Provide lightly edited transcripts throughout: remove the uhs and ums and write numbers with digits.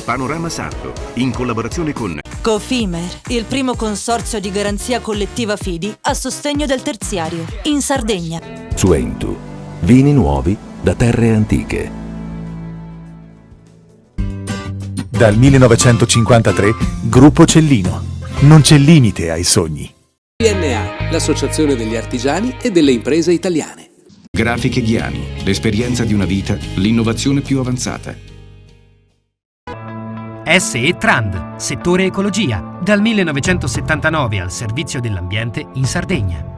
Panorama Sardo, in collaborazione con Cofimer, il primo consorzio di garanzia collettiva fidi a sostegno del terziario, in Sardegna. Suentu, vini nuovi da terre antiche. Dal 1953, Gruppo Cellino. Non c'è limite ai sogni. PNA, l'associazione degli artigiani e delle imprese italiane. Grafiche Ghiani, l'esperienza di una vita, l'innovazione più avanzata. SE Trand, settore ecologia, dal 1979 al servizio dell'ambiente in Sardegna.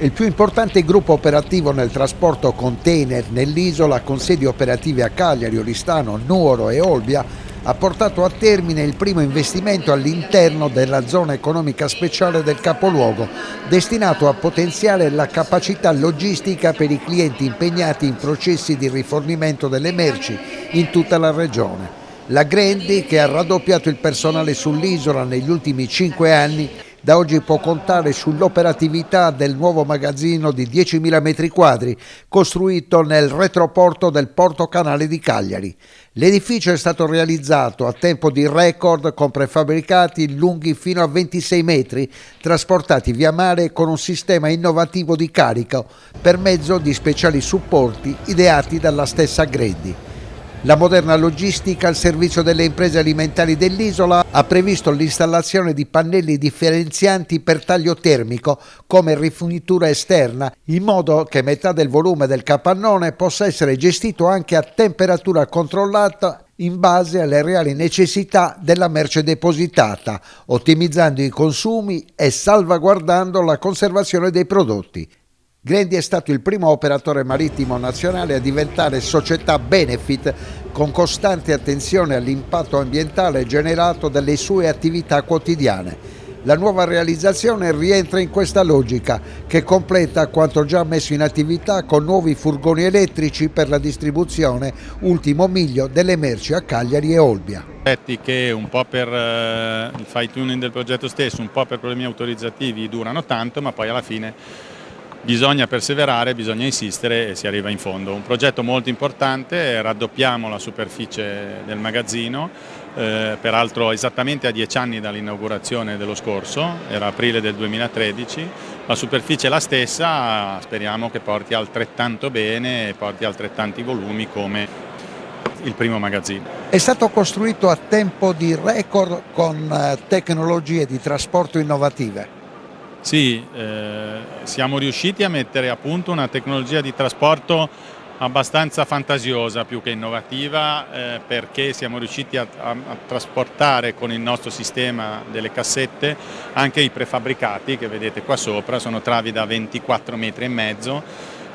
Il più importante gruppo operativo nel trasporto container nell'isola, con sedi operative a Cagliari, Oristano, Nuoro e Olbia, ha portato a termine il primo investimento all'interno della zona economica speciale del capoluogo, destinato a potenziare la capacità logistica per i clienti impegnati in processi di rifornimento delle merci in tutta la regione. La Grandi, che ha raddoppiato il personale sull'isola negli ultimi 5 anni, da oggi può contare sull'operatività del nuovo magazzino di 10.000 metri quadri costruito nel retroporto del Porto Canale di Cagliari. L'edificio è stato realizzato a tempo di record con prefabbricati lunghi fino a 26 metri, trasportati via mare con un sistema innovativo di carico per mezzo di speciali supporti ideati dalla stessa Grandi. La moderna logistica al servizio delle imprese alimentari dell'isola ha previsto l'installazione di pannelli differenzianti per taglio termico come rifinitura esterna, in modo che metà del volume del capannone possa essere gestito anche a temperatura controllata in base alle reali necessità della merce depositata, ottimizzando i consumi e salvaguardando la conservazione dei prodotti. Grandi è stato il primo operatore marittimo nazionale a diventare società benefit, con costante attenzione all'impatto ambientale generato dalle sue attività quotidiane. La nuova realizzazione rientra in questa logica, che completa quanto già messo in attività con nuovi furgoni elettrici per la distribuzione ultimo miglio delle merci a Cagliari e Olbia. Che un po' per il fine tuning del progetto stesso, un po' per problemi autorizzativi durano tanto, ma poi alla fine bisogna perseverare, bisogna insistere e si arriva in fondo. Un progetto molto importante, raddoppiamo la superficie del magazzino, peraltro esattamente a 10 anni dall'inaugurazione dello scorso, era aprile del 2013, la superficie è la stessa, speriamo che porti altrettanto bene e porti altrettanti volumi come il primo magazzino. È stato costruito a tempo di record con tecnologie di trasporto innovative. Sì, siamo riusciti a mettere a punto una tecnologia di trasporto abbastanza fantasiosa più che innovativa, perché siamo riusciti a trasportare con il nostro sistema delle cassette anche i prefabbricati che vedete qua sopra, sono travi da 24 metri e mezzo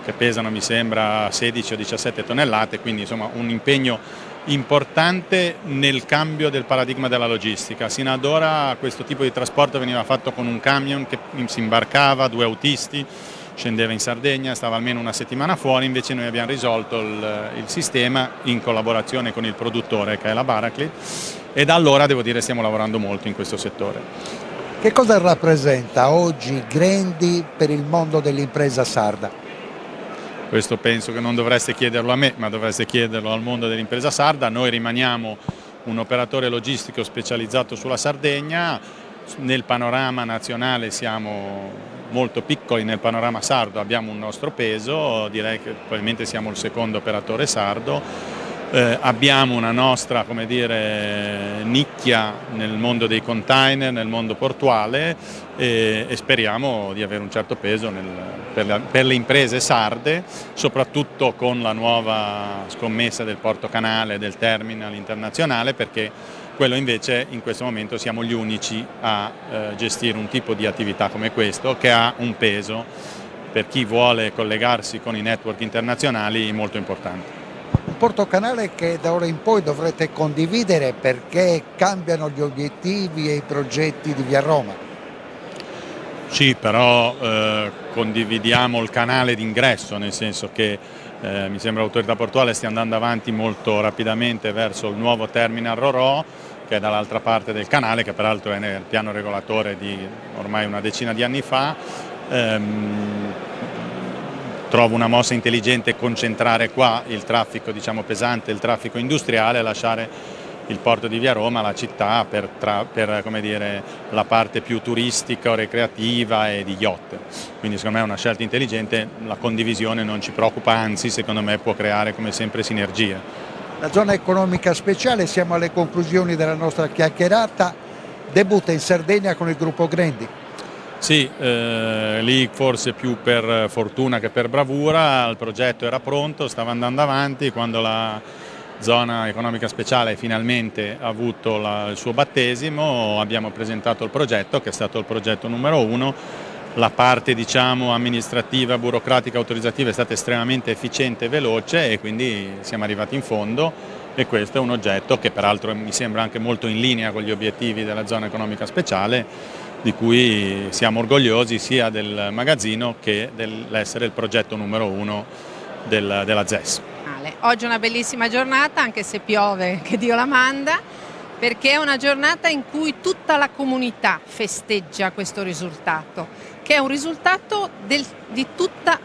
che pesano mi sembra 16 o 17 tonnellate, quindi insomma un impegno importante nel cambio del paradigma della logistica. Sino ad ora questo tipo di trasporto veniva fatto con un camion che si imbarcava, 2 autisti, scendeva in Sardegna, stava almeno una settimana fuori, invece noi abbiamo risolto il sistema in collaborazione con il produttore che è la Baraclit, e da allora devo dire stiamo lavorando molto in questo settore. Che cosa rappresenta oggi Grandi per il mondo dell'impresa sarda? Questo penso che non dovreste chiederlo a me, ma dovreste chiederlo al mondo dell'impresa sarda. Noi rimaniamo un operatore logistico specializzato sulla Sardegna, nel panorama nazionale siamo molto piccoli, nel panorama sardo abbiamo un nostro peso, direi che probabilmente siamo il secondo operatore sardo. Abbiamo una nostra, come dire, nicchia nel mondo dei container, nel mondo portuale e speriamo di avere un certo peso per le imprese sarde, soprattutto con la nuova scommessa del Porto Canale, del terminal internazionale, perché quello invece in questo momento siamo gli unici a gestire un tipo di attività come questo che ha un peso per chi vuole collegarsi con i network internazionali molto importante. Un portocanale che da ora in poi dovrete condividere perché cambiano gli obiettivi e i progetti di Via Roma. Sì, però condividiamo il canale d'ingresso, nel senso che mi sembra l'autorità portuale stia andando avanti molto rapidamente verso il nuovo terminal Ro-Ro, che è dall'altra parte del canale, che peraltro è nel piano regolatore di ormai una decina di anni fa. Trovo una mossa intelligente concentrare qua il traffico, diciamo, pesante, il traffico industriale, lasciare il porto di Via Roma, la città, per come dire, la parte più turistica o ricreativa e di yacht. Quindi secondo me è una scelta intelligente, la condivisione non ci preoccupa, anzi secondo me può creare come sempre sinergie. La zona economica speciale, siamo alle conclusioni della nostra chiacchierata, debutta in Sardegna con il gruppo Grandi. Sì, lì forse più per fortuna che per bravura, il progetto era pronto, stava andando avanti, quando la zona economica speciale finalmente ha avuto il suo battesimo, abbiamo presentato il progetto, che è stato il progetto numero 1. La parte, diciamo, amministrativa, burocratica, autorizzativa è stata estremamente efficiente e veloce, e quindi siamo arrivati in fondo, e questo è un oggetto che peraltro mi sembra anche molto in linea con gli obiettivi della zona economica speciale, di cui siamo orgogliosi sia del magazzino che dell'essere il progetto numero 1 della ZES. Oggi è una bellissima giornata, anche se piove, che Dio la manda, perché è una giornata in cui tutta la comunità festeggia questo risultato, che è un risultato di tutta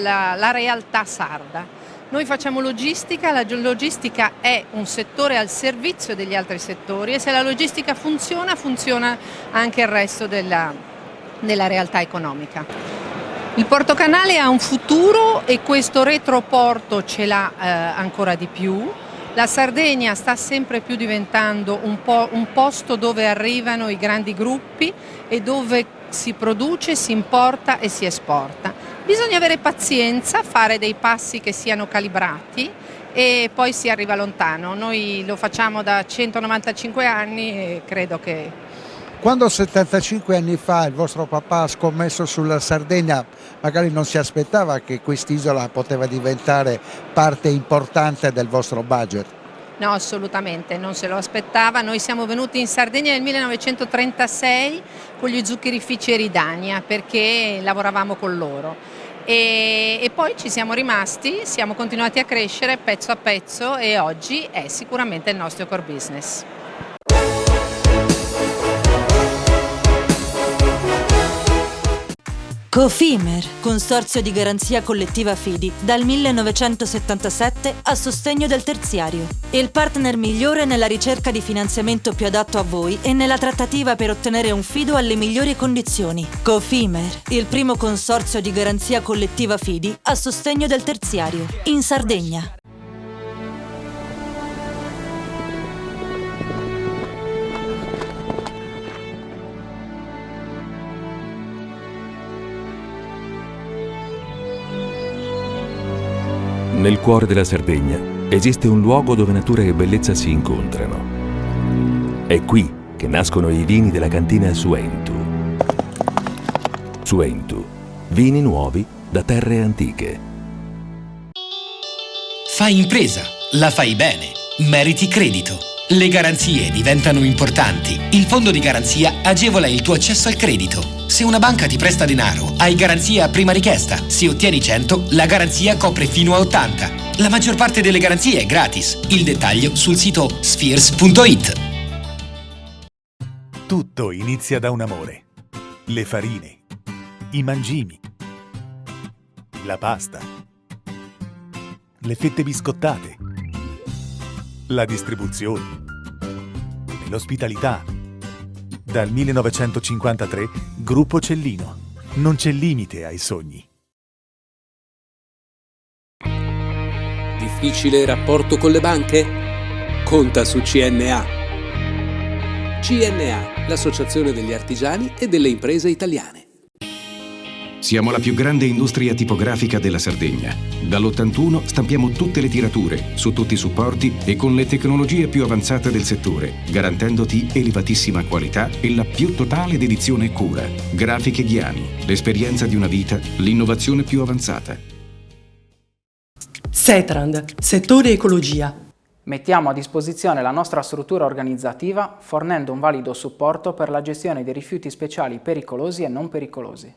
la realtà sarda. Noi facciamo logistica, la logistica è un settore al servizio degli altri settori, e se la logistica funziona, funziona anche il resto della realtà economica. Il portocanale ha un futuro e questo retroporto ce l'ha ancora di più. La Sardegna sta sempre più diventando un posto dove arrivano i grandi gruppi e dove si produce, si importa e si esporta. Bisogna avere pazienza, fare dei passi che siano calibrati e poi si arriva lontano. Noi lo facciamo da 195 anni e credo che... Quando 75 anni fa il vostro papà ha scommesso sulla Sardegna, magari non si aspettava che quest'isola poteva diventare parte importante del vostro budget? No, assolutamente, non se lo aspettava. Noi siamo venuti in Sardegna nel 1936 con gli zuccherifici Eridania, perché lavoravamo con loro. E poi ci siamo rimasti, siamo continuati a crescere pezzo a pezzo, e oggi è sicuramente il nostro core business. Cofimer, consorzio di garanzia collettiva Fidi, dal 1977 a sostegno del terziario. Il partner migliore nella ricerca di finanziamento più adatto a voi e nella trattativa per ottenere un fido alle migliori condizioni. Cofimer, il primo consorzio di garanzia collettiva Fidi a sostegno del terziario, in Sardegna. Nel cuore della Sardegna esiste un luogo dove natura e bellezza si incontrano. È qui che nascono i vini della cantina Suentu. Suentu, vini nuovi da terre antiche. Fai impresa, la fai bene, meriti credito. Le garanzie diventano importanti. Il fondo di garanzia agevola il tuo accesso al credito. Se una banca ti presta denaro, hai garanzia a prima richiesta. Se ottieni 100, la garanzia copre fino a 80. La maggior parte delle garanzie è gratis. Il dettaglio sul sito spheres.it. Tutto inizia da un amore. Le farine, i mangimi, la pasta, le fette biscottate, la distribuzione, l'ospitalità. Dal 1953, Gruppo Cellino. Non c'è limite ai sogni. Difficile rapporto con le banche? Conta su CNA. CNA, l'associazione degli artigiani e delle imprese italiane. Siamo la più grande industria tipografica della Sardegna. Dall'81 stampiamo tutte le tirature, su tutti i supporti e con le tecnologie più avanzate del settore, garantendoti elevatissima qualità e la più totale dedizione e cura. Grafiche Ghiani, l'esperienza di una vita, l'innovazione più avanzata. Setrand, settore ecologia. Mettiamo a disposizione la nostra struttura organizzativa fornendo un valido supporto per la gestione dei rifiuti speciali pericolosi e non pericolosi.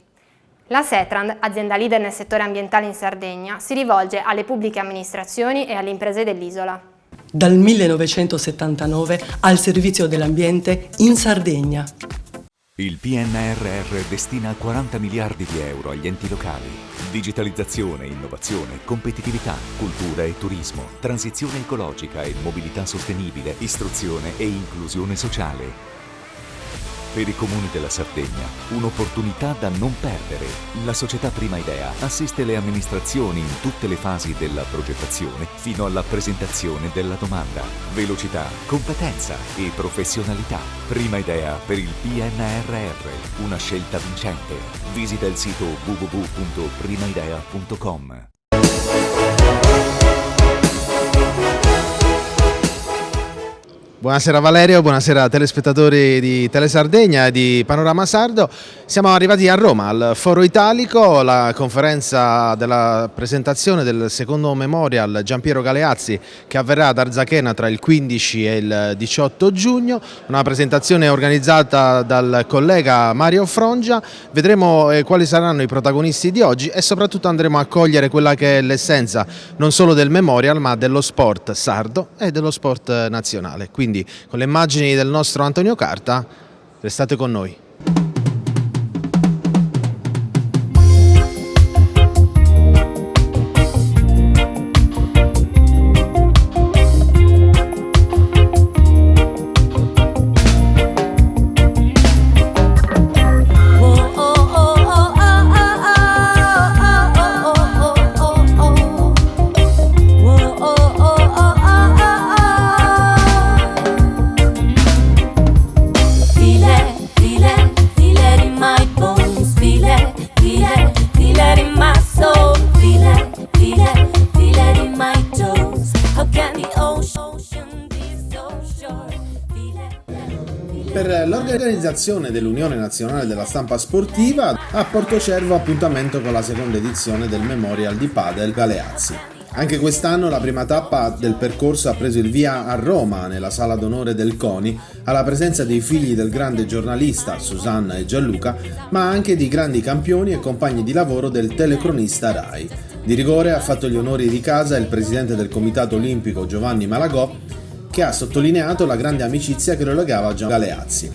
La Setrand, azienda leader nel settore ambientale in Sardegna, si rivolge alle pubbliche amministrazioni e alle imprese dell'isola. Dal 1979 al servizio dell'ambiente in Sardegna. Il PNRR destina 40 miliardi di euro agli enti locali. Digitalizzazione, innovazione, competitività, cultura e turismo, transizione ecologica e mobilità sostenibile, istruzione e inclusione sociale. Per i comuni della Sardegna, un'opportunità da non perdere. La società Prima Idea assiste le amministrazioni in tutte le fasi della progettazione fino alla presentazione della domanda. Velocità, competenza e professionalità. Prima Idea per il PNRR, una scelta vincente. Visita il sito www.primaidea.com. Buonasera Valerio, buonasera telespettatori di Telesardegna e di Panorama Sardo. Siamo arrivati a Roma al Foro Italico, la conferenza della presentazione del secondo memorial Giampiero Galeazzi che avverrà ad Arzachena tra il 15 e il 18 giugno, una presentazione organizzata dal collega Mario Frongia. Vedremo quali saranno i protagonisti di oggi e soprattutto andremo a cogliere quella che è l'essenza non solo del memorial ma dello sport sardo e dello sport nazionale. Quindi con le immagini del nostro Antonio Carta, restate con noi. Per l'organizzazione dell'Unione Nazionale della Stampa Sportiva a Portocervo appuntamento con la seconda edizione del Memorial di Padel Galeazzi. Anche quest'anno la prima tappa del percorso ha preso il via a Roma, nella sala d'onore del CONI, alla presenza dei figli del grande giornalista Susanna e Gianluca, ma anche di grandi campioni e compagni di lavoro del telecronista Rai. Di rigore ha fatto gli onori di casa il presidente del Comitato Olimpico Giovanni Malagò, che ha sottolineato la grande amicizia che lo legava a Galeazzi.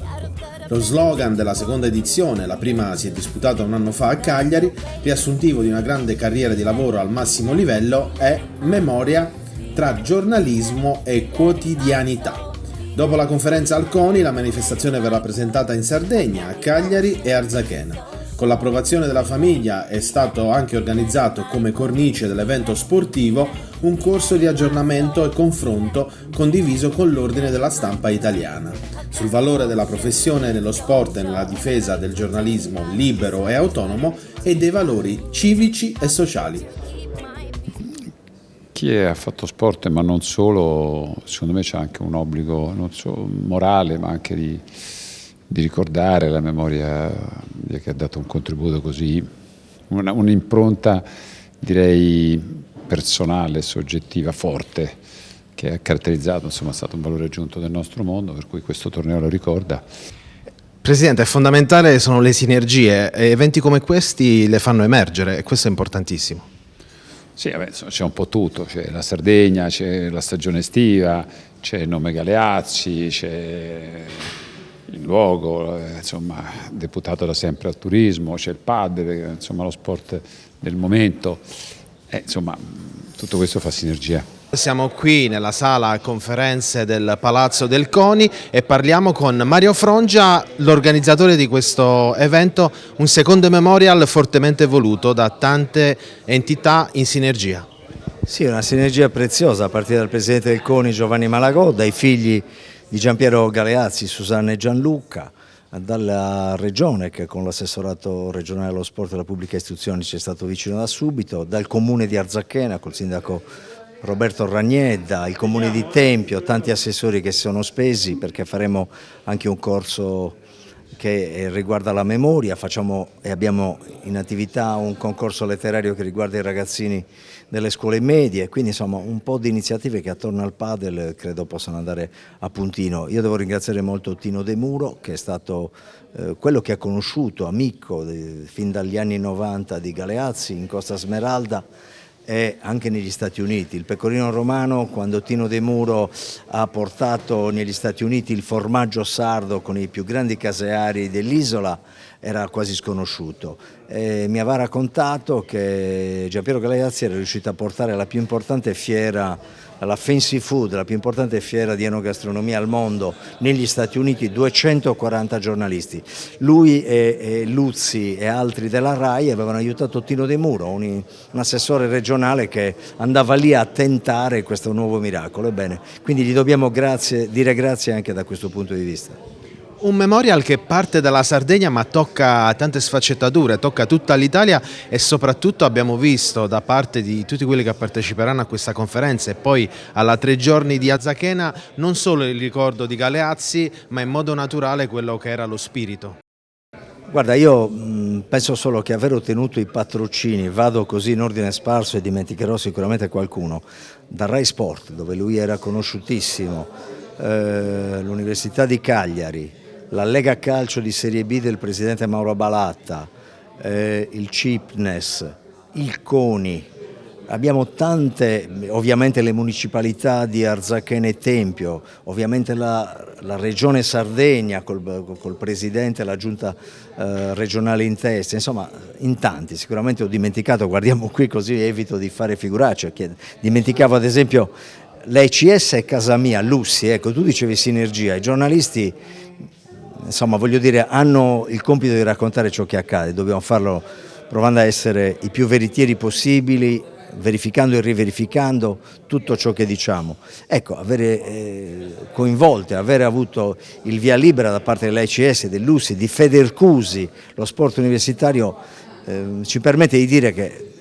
Lo slogan della seconda edizione, la prima si è disputata un anno fa a Cagliari, riassuntivo di una grande carriera di lavoro al massimo livello, è Memoria tra giornalismo e quotidianità. Dopo la conferenza al CONI, la manifestazione verrà presentata in Sardegna, a Cagliari e Arzachena. Con l'approvazione della famiglia è stato anche organizzato come cornice dell'evento sportivo un corso di aggiornamento e confronto condiviso con l'Ordine della Stampa Italiana sul valore della professione nello sport e nella difesa del giornalismo libero e autonomo e dei valori civici e sociali. Chi ha fatto sport, ma non solo, secondo me c'è anche un obbligo non solo morale, ma anche di ricordare la memoria di chi ha dato un contributo così, un'impronta direi personale, soggettiva, forte, che ha caratterizzato, insomma è stato un valore aggiunto del nostro mondo, per cui questo torneo lo ricorda. Presidente, è fondamentale sono le sinergie, e eventi come questi le fanno emergere e questo è importantissimo. Sì, vabbè, insomma, c'è un po' tutto, c'è la Sardegna, c'è la stagione estiva, c'è il nome Galeazzi, c'è il luogo, insomma, deputato da sempre al turismo, c'è il padel, insomma lo sport del momento, insomma tutto questo fa sinergia. Siamo qui nella sala conferenze del Palazzo del CONI e parliamo con Mario Frongia, l'organizzatore di questo evento, un secondo memorial fortemente voluto da tante entità in sinergia. Sì, una sinergia preziosa a partire dal presidente del CONI Giovanni Malagò, dai figli di Giampiero Galeazzi, Susanna e Gianluca, dalla Regione, che con l'assessorato regionale allo sport e alla pubblica istruzione ci è stato vicino da subito, dal comune di Arzachena col sindaco Roberto Ragnedda, il comune di Tempio, tanti assessori che si sono spesi perché faremo anche un corso che riguarda la memoria, facciamo e abbiamo in attività un concorso letterario che riguarda i ragazzini delle scuole medie, quindi insomma un po' di iniziative che attorno al padel credo possano andare a puntino. Io devo ringraziare molto Tino De Muro, che è stato quello che ha conosciuto, amico fin dagli anni 90 di Galeazzi in Costa Smeralda e anche negli Stati Uniti. Il pecorino romano, quando Tino De Muro ha portato negli Stati Uniti il formaggio sardo con i più grandi caseari dell'isola, era quasi sconosciuto. Mi aveva raccontato che Giampiero Galeazzi era riuscito a portare la più importante fiera, la Fancy Food, la più importante fiera di enogastronomia al mondo negli Stati Uniti, 240 giornalisti. Lui e Luzzi e altri della RAI avevano aiutato Tino De Muro, un assessore regionale che andava lì a tentare questo nuovo miracolo. Ebbene, quindi gli dobbiamo dire grazie anche da questo punto di vista. Un memorial che parte dalla Sardegna ma tocca tante sfaccettature, tocca tutta l'Italia e soprattutto abbiamo visto da parte di tutti quelli che parteciperanno a questa conferenza e poi alla 3 giorni di Arzachena non solo il ricordo di Galeazzi ma in modo naturale quello che era lo spirito. Guarda, io penso solo che aver ottenuto i patrocini, vado così in ordine sparso e dimenticherò sicuramente qualcuno, da Rai Sport, dove lui era conosciutissimo, l'Università di Cagliari, la Lega Calcio di Serie B del presidente Mauro Balatta, il CIPNES, il CONI, abbiamo tante, ovviamente le municipalità di Arzachena e Tempio, ovviamente la regione Sardegna col presidente e la giunta regionale in testa, insomma in tanti, sicuramente ho dimenticato, guardiamo qui così evito di fare figuracce, dimenticavo ad esempio l'ECS è casa mia, Lussi, ecco tu dicevi sinergia, i giornalisti insomma voglio dire hanno il compito di raccontare ciò che accade, dobbiamo farlo provando a essere i più veritieri possibili, verificando e riverificando tutto ciò che diciamo. Ecco, avere coinvolte, avere avuto il via libera da parte dell'ACS, dell'USI, di Federcusi, lo sport universitario, ci permette di dire che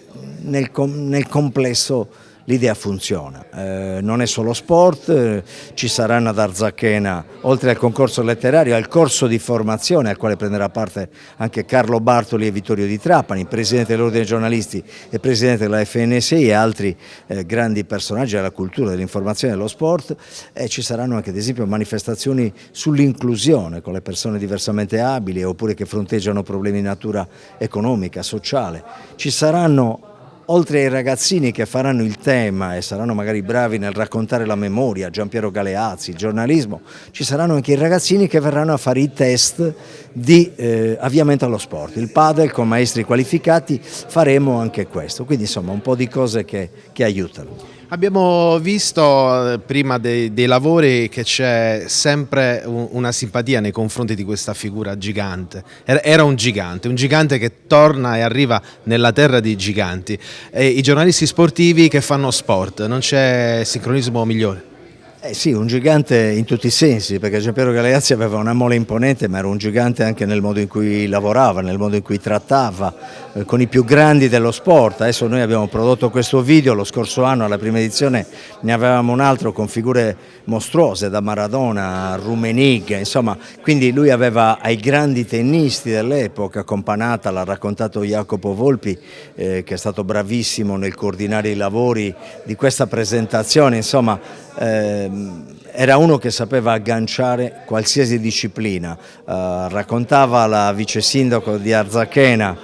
nel complesso l'idea funziona, non è solo sport, ci saranno ad Arzachena, oltre al concorso letterario, al corso di formazione al quale prenderà parte anche Carlo Bartoli e Vittorio Di Trapani, presidente dell'Ordine dei giornalisti e presidente della FNSI e altri grandi personaggi della cultura, dell'informazione e dello sport, e ci saranno anche ad esempio manifestazioni sull'inclusione con le persone diversamente abili oppure che fronteggiano problemi di natura economica, sociale. Ci saranno, oltre ai ragazzini che faranno il tema e saranno magari bravi nel raccontare la memoria, Giampiero Galeazzi, il giornalismo, ci saranno anche i ragazzini che verranno a fare i test di avviamento allo sport. Il padel con maestri qualificati faremo anche questo, quindi insomma un po' di cose che aiutano. Abbiamo visto prima dei lavori che c'è sempre una simpatia nei confronti di questa figura gigante. Era un gigante che torna e arriva nella terra dei giganti. E i giornalisti sportivi che fanno sport, non c'è sincronismo migliore. Sì, un gigante in tutti i sensi, perché Giampiero Galeazzi aveva una mole imponente, ma era un gigante anche nel modo in cui lavorava, nel modo in cui trattava con i più grandi dello sport. Adesso noi abbiamo prodotto questo video, lo scorso anno alla prima edizione ne avevamo un altro con figure mostruose, da Maradona a Rummenigge, insomma, quindi lui aveva ai grandi tennisti dell'epoca, con Panatta, l'ha raccontato Jacopo Volpi, che è stato bravissimo nel coordinare i lavori di questa presentazione, insomma, era uno che sapeva agganciare qualsiasi disciplina, raccontava la vice sindaco di Arzachena,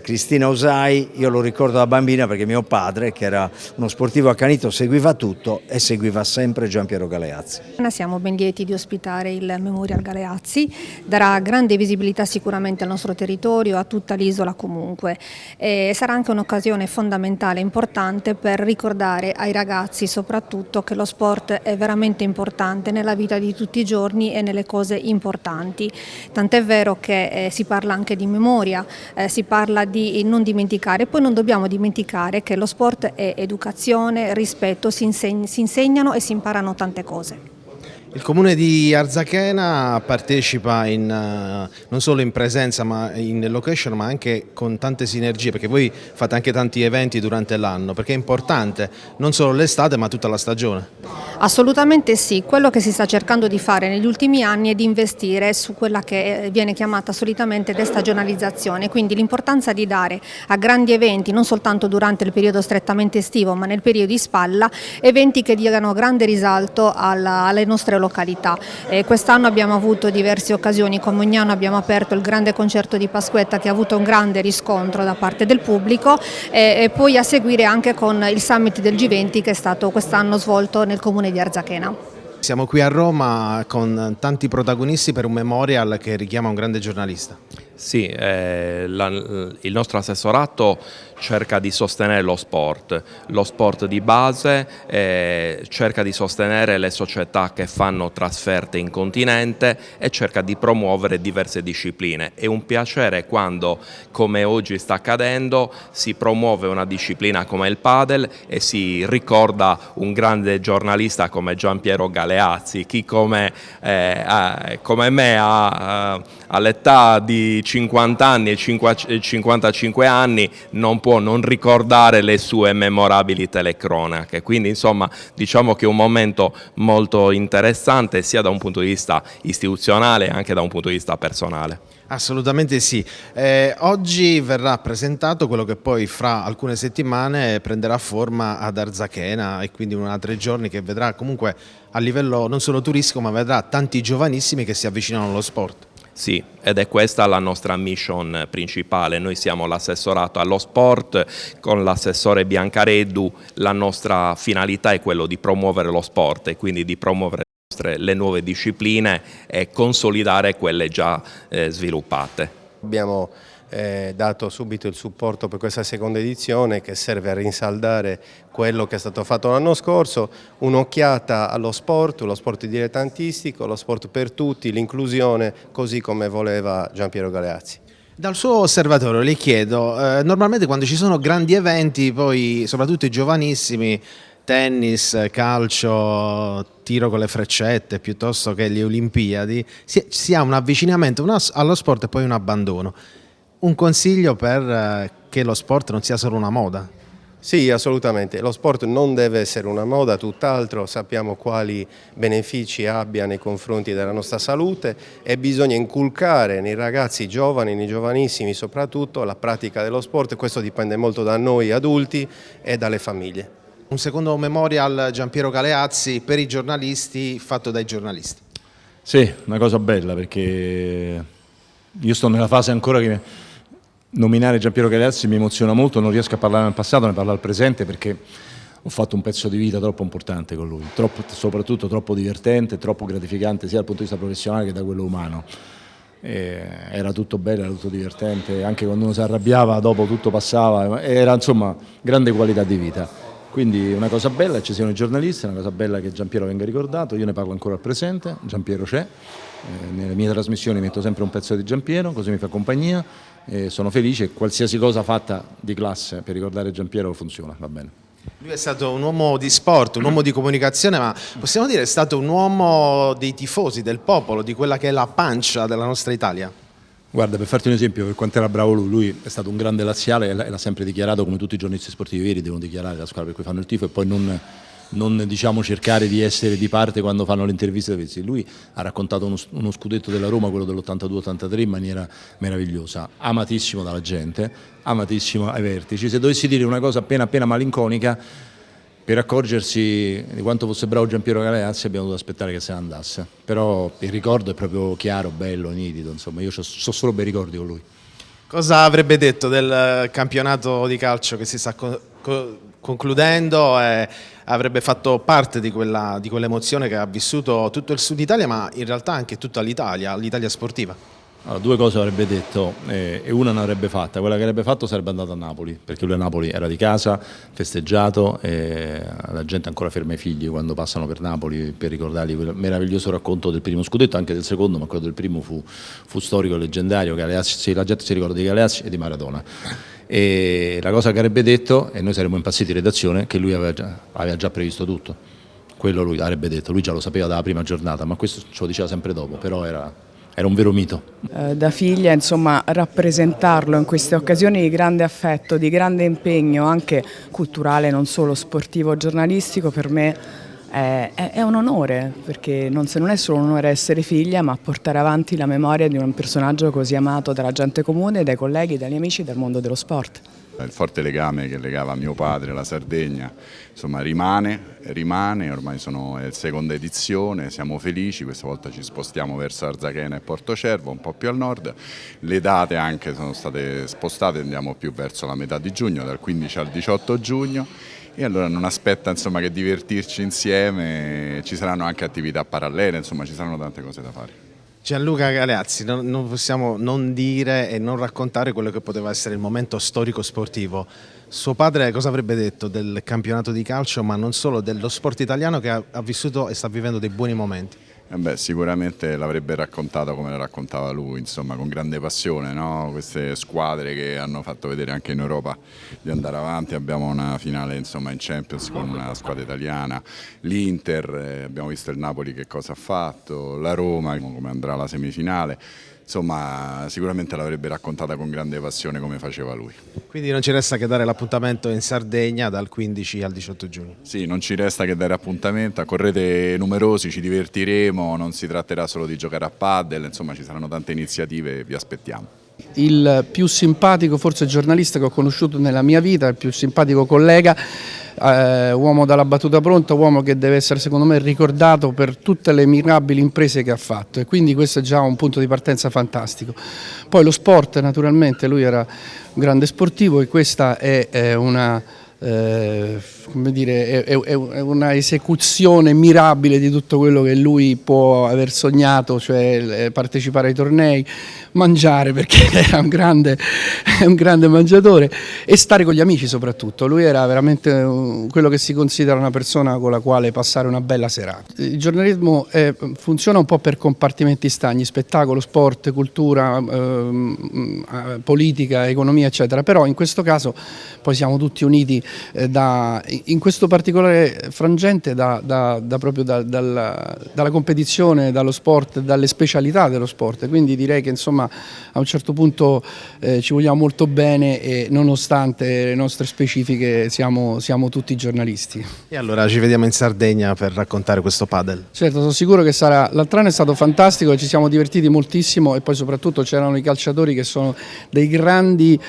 Cristina Usai, io lo ricordo da bambina perché mio padre, che era uno sportivo accanito, seguiva tutto e seguiva sempre Giampiero Galeazzi. Siamo ben lieti di ospitare il Memorial Galeazzi, darà grande visibilità sicuramente al nostro territorio, a tutta l'isola comunque, e sarà anche un'occasione fondamentale, importante per ricordare ai ragazzi soprattutto che lo sport è veramente importante nella vita di tutti i giorni e nelle cose importanti, tant'è vero che si parla anche di memoria, si parla di non dimenticare, poi non dobbiamo dimenticare che lo sport è educazione, rispetto, si insegnano e si imparano tante cose. Il comune di Arzachena partecipa non solo in presenza ma in location, ma anche con tante sinergie, perché voi fate anche tanti eventi durante l'anno, perché è importante non solo l'estate ma tutta la stagione. Assolutamente sì, quello che si sta cercando di fare negli ultimi anni è di investire su quella che viene chiamata solitamente destagionalizzazione, quindi l'importanza di dare a grandi eventi, non soltanto durante il periodo strettamente estivo ma nel periodo di spalla, eventi che diano grande risalto alle nostre località. Quest'anno abbiamo avuto diverse occasioni, come ogni anno abbiamo aperto il grande concerto di Pasquetta che ha avuto un grande riscontro da parte del pubblico, e poi a seguire anche con il summit del G20 che è stato quest'anno svolto nel comune di Arzachena. Siamo qui a Roma con tanti protagonisti per un memorial che richiama un grande giornalista. Sì, il nostro assessorato cerca di sostenere lo sport di base, cerca di sostenere le società che fanno trasferte in continente e cerca di promuovere diverse discipline. È un piacere quando, come oggi sta accadendo, si promuove una disciplina come il padel e si ricorda un grande giornalista come Giampiero Galeazzi. Chi come me all'età di 50 anni e 55 anni non può non ricordare le sue memorabili telecronache, quindi insomma diciamo che è un momento molto interessante sia da un punto di vista istituzionale che anche da un punto di vista personale. Assolutamente sì. Oggi verrà presentato quello che poi fra alcune settimane prenderà forma ad Arzachena, e quindi 1 o 3 giorni che vedrà comunque a livello non solo turistico ma vedrà tanti giovanissimi che si avvicinano allo sport. Sì, ed è questa la nostra mission principale. Noi siamo l'assessorato allo sport, con l'assessore Biancareddu la nostra finalità è quello di promuovere lo sport e quindi di promuovere le nuove discipline e consolidare quelle già sviluppate. Abbiamo dato subito il supporto per questa seconda edizione che serve a rinsaldare quello che è stato fatto l'anno scorso, un'occhiata allo sport, lo sport dilettantistico, lo sport per tutti, l'inclusione, così come voleva Giampiero Galeazzi. Dal suo osservatorio le chiedo, normalmente quando ci sono grandi eventi, poi soprattutto i giovanissimi, tennis, calcio, tiro con le freccette piuttosto che le Olimpiadi, si ha un avvicinamento allo sport e poi un abbandono. Un consiglio per che lo sport non sia solo una moda? Sì, assolutamente. Lo sport non deve essere una moda, tutt'altro, sappiamo quali benefici abbia nei confronti della nostra salute e bisogna inculcare nei ragazzi giovani, nei giovanissimi soprattutto, la pratica dello sport. Questo dipende molto da noi adulti e dalle famiglie. Un secondo memorial Giampiero Galeazzi per i giornalisti, fatto dai giornalisti. Sì, una cosa bella, perché io sto nella fase ancora che nominare Giampiero Galeazzi mi emoziona molto, non riesco a parlare del passato, ne parlo al presente, perché ho fatto un pezzo di vita troppo importante con lui, soprattutto troppo divertente, troppo gratificante sia dal punto di vista professionale che da quello umano. Era tutto bello, era tutto divertente, anche quando uno si arrabbiava dopo tutto passava, era insomma grande qualità di vita. Quindi una cosa bella, ci siano i giornalisti, una cosa bella che Giampiero venga ricordato, io ne parlo ancora al presente, Giampiero c'è, nelle mie trasmissioni metto sempre un pezzo di Giampiero, così mi fa compagnia, e sono felice, qualsiasi cosa fatta di classe per ricordare Giampiero funziona, va bene. Lui è stato un uomo di sport, un uomo di comunicazione, ma possiamo dire è stato un uomo dei tifosi, del popolo, di quella che è la pancia della nostra Italia. Guarda, per farti un esempio, per quanto era bravo lui è stato un grande laziale e l'ha sempre dichiarato, come tutti i giornalisti sportivi veri devono dichiarare la squadra per cui fanno il tifo e poi non diciamo cercare di essere di parte quando fanno le interviste. Lui ha raccontato uno scudetto della Roma, quello dell'82-83, in maniera meravigliosa, amatissimo dalla gente, amatissimo ai vertici. Se dovessi dire una cosa appena malinconica, per accorgersi di quanto fosse bravo Giampiero Galeazzi abbiamo dovuto aspettare che se ne andasse, però il ricordo è proprio chiaro, bello, nitido, insomma io so solo bei ricordi con lui. Cosa avrebbe detto del campionato di calcio che si sta concludendo? Avrebbe fatto parte di quell'emozione che ha vissuto tutto il Sud Italia, ma in realtà anche tutta l'Italia sportiva. Allora, 2 cose avrebbe detto e una ne avrebbe fatta. Quella che avrebbe fatto sarebbe andato a Napoli, perché lui a Napoli era di casa, festeggiato, e la gente ancora ferma i figli quando passano per Napoli per ricordargli quel meraviglioso racconto del primo scudetto, anche del secondo, ma quello del primo fu storico e leggendario. Galeazzi, la gente si ricorda di Galeazzi e di Maradona. E la cosa che avrebbe detto, e noi saremmo impazziti in redazione, che lui aveva già previsto tutto. quello lui avrebbe detto, lui già lo sapeva dalla prima giornata, ma questo ce lo diceva sempre dopo, però era un vero mito. Da figlia, insomma, rappresentarlo in queste occasioni di grande affetto, di grande impegno, anche culturale, non solo sportivo, giornalistico, per me è un onore, perché non è solo un onore essere figlia, ma portare avanti la memoria di un personaggio così amato dalla gente comune, dai colleghi, dagli amici del mondo dello sport. Il forte legame che legava mio padre alla Sardegna, insomma, rimane, ormai è la seconda edizione, siamo felici, questa volta ci spostiamo verso Arzachena e Portocervo, un po' più al nord, le date anche sono state spostate, andiamo più verso la metà di giugno, dal 15 al 18 giugno, e allora non aspetta, insomma, che divertirci insieme, ci saranno anche attività parallele, insomma ci saranno tante cose da fare. Gianluca Galeazzi, non possiamo non dire e non raccontare quello che poteva essere il momento storico sportivo. Suo padre cosa avrebbe detto del campionato di calcio, ma non solo, dello sport italiano che ha vissuto e sta vivendo dei buoni momenti? Sicuramente l'avrebbe raccontato come la raccontava lui, insomma, con grande passione, no? Queste squadre che hanno fatto vedere anche in Europa di andare avanti, abbiamo una finale, insomma, in Champions con una squadra italiana, l'Inter, abbiamo visto il Napoli che cosa ha fatto, la Roma come andrà alla semifinale. Insomma, sicuramente l'avrebbe raccontata con grande passione come faceva lui. Quindi non ci resta che dare l'appuntamento in Sardegna dal 15 al 18 giugno. Sì, non ci resta che dare appuntamento, correte numerosi, ci divertiremo, non si tratterà solo di giocare a padel, insomma ci saranno tante iniziative, vi aspettiamo. Il più simpatico forse giornalista che ho conosciuto nella mia vita, il più simpatico collega, uomo dalla battuta pronta, uomo che deve essere secondo me ricordato per tutte le mirabili imprese che ha fatto, e quindi questo è già un punto di partenza fantastico. Poi lo sport, naturalmente, lui era un grande sportivo e questa è una... come dire, è una esecuzione mirabile di tutto quello che lui può aver sognato, cioè partecipare ai tornei, mangiare, perché era un grande mangiatore, e stare con gli amici soprattutto. Lui era veramente quello che si considera una persona con la quale passare una bella serata. Il giornalismo funziona un po' per compartimenti stagni: spettacolo, sport, cultura, politica, economia, eccetera, però in questo caso poi siamo tutti uniti in questo particolare frangente proprio dalla competizione, dallo sport, dalle specialità dello sport. Quindi direi che insomma a un certo punto ci vogliamo molto bene e nonostante le nostre specifiche siamo tutti giornalisti. E allora ci vediamo in Sardegna per raccontare questo padel. Certo, sono sicuro che sarà. L'altro anno è stato fantastico e ci siamo divertiti moltissimo, e poi soprattutto c'erano i calciatori che sono dei grandi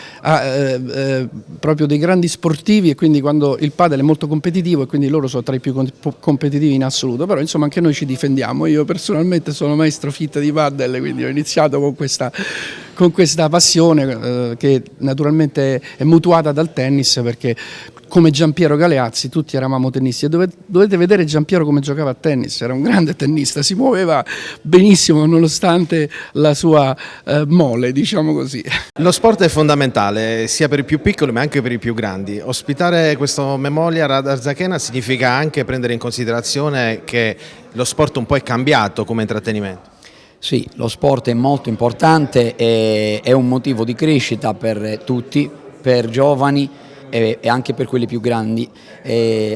proprio dei grandi sportivi, e quindi quando il padel è molto competitivo, e quindi loro sono tra i più competitivi in assoluto, però insomma anche noi ci difendiamo. Io personalmente sono maestro fit di padel, quindi ho iniziato con questa passione che naturalmente è mutuata dal tennis, perché come Giampiero Galeazzi tutti eravamo tennisti, e dovete vedere Giampiero come giocava a tennis, era un grande tennista, si muoveva benissimo nonostante la sua mole, diciamo così. Lo sport è fondamentale sia per i più piccoli ma anche per i più grandi. Ospitare questo Memorial ad Arzachena significa anche prendere in considerazione che lo sport un po' è cambiato come intrattenimento. Sì, lo sport è molto importante, è un motivo di crescita per tutti, per giovani e anche per quelli più grandi,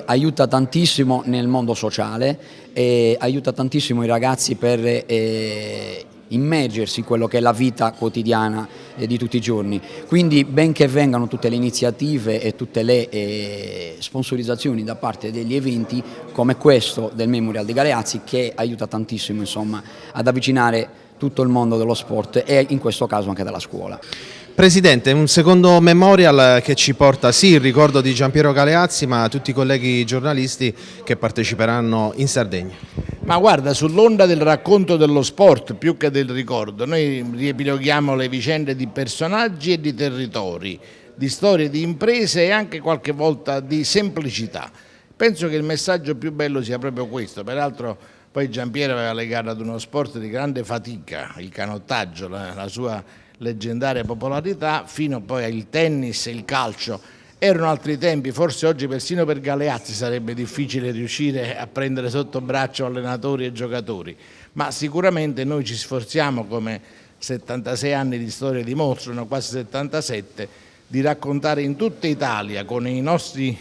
aiuta tantissimo nel mondo sociale, aiuta tantissimo i ragazzi per immergersi in quello che è la vita quotidiana di tutti i giorni. Quindi benché vengano tutte le iniziative e tutte le sponsorizzazioni da parte degli eventi come questo del Memorial di Galeazzi, che aiuta tantissimo insomma ad avvicinare tutto il mondo dello sport e in questo caso anche della scuola. Presidente, un secondo memorial che ci porta sì il ricordo di Giampiero Galeazzi, ma tutti i colleghi giornalisti che parteciperanno in Sardegna. Ma guarda, sull'onda del racconto dello sport più che del ricordo, noi riepiloghiamo le vicende di personaggi e di territori, di storie di imprese e anche qualche volta di semplicità. Penso che il messaggio più bello sia proprio questo. Peraltro poi Giampiero aveva legato ad uno sport di grande fatica, il canottaggio, la sua leggendaria popolarità, fino poi al tennis e il calcio. Erano altri tempi, forse oggi persino per Galeazzi sarebbe difficile riuscire a prendere sotto braccio allenatori e giocatori, ma sicuramente noi ci sforziamo, come 76 anni di storia dimostrano, quasi 77, di raccontare in tutta Italia con i nostri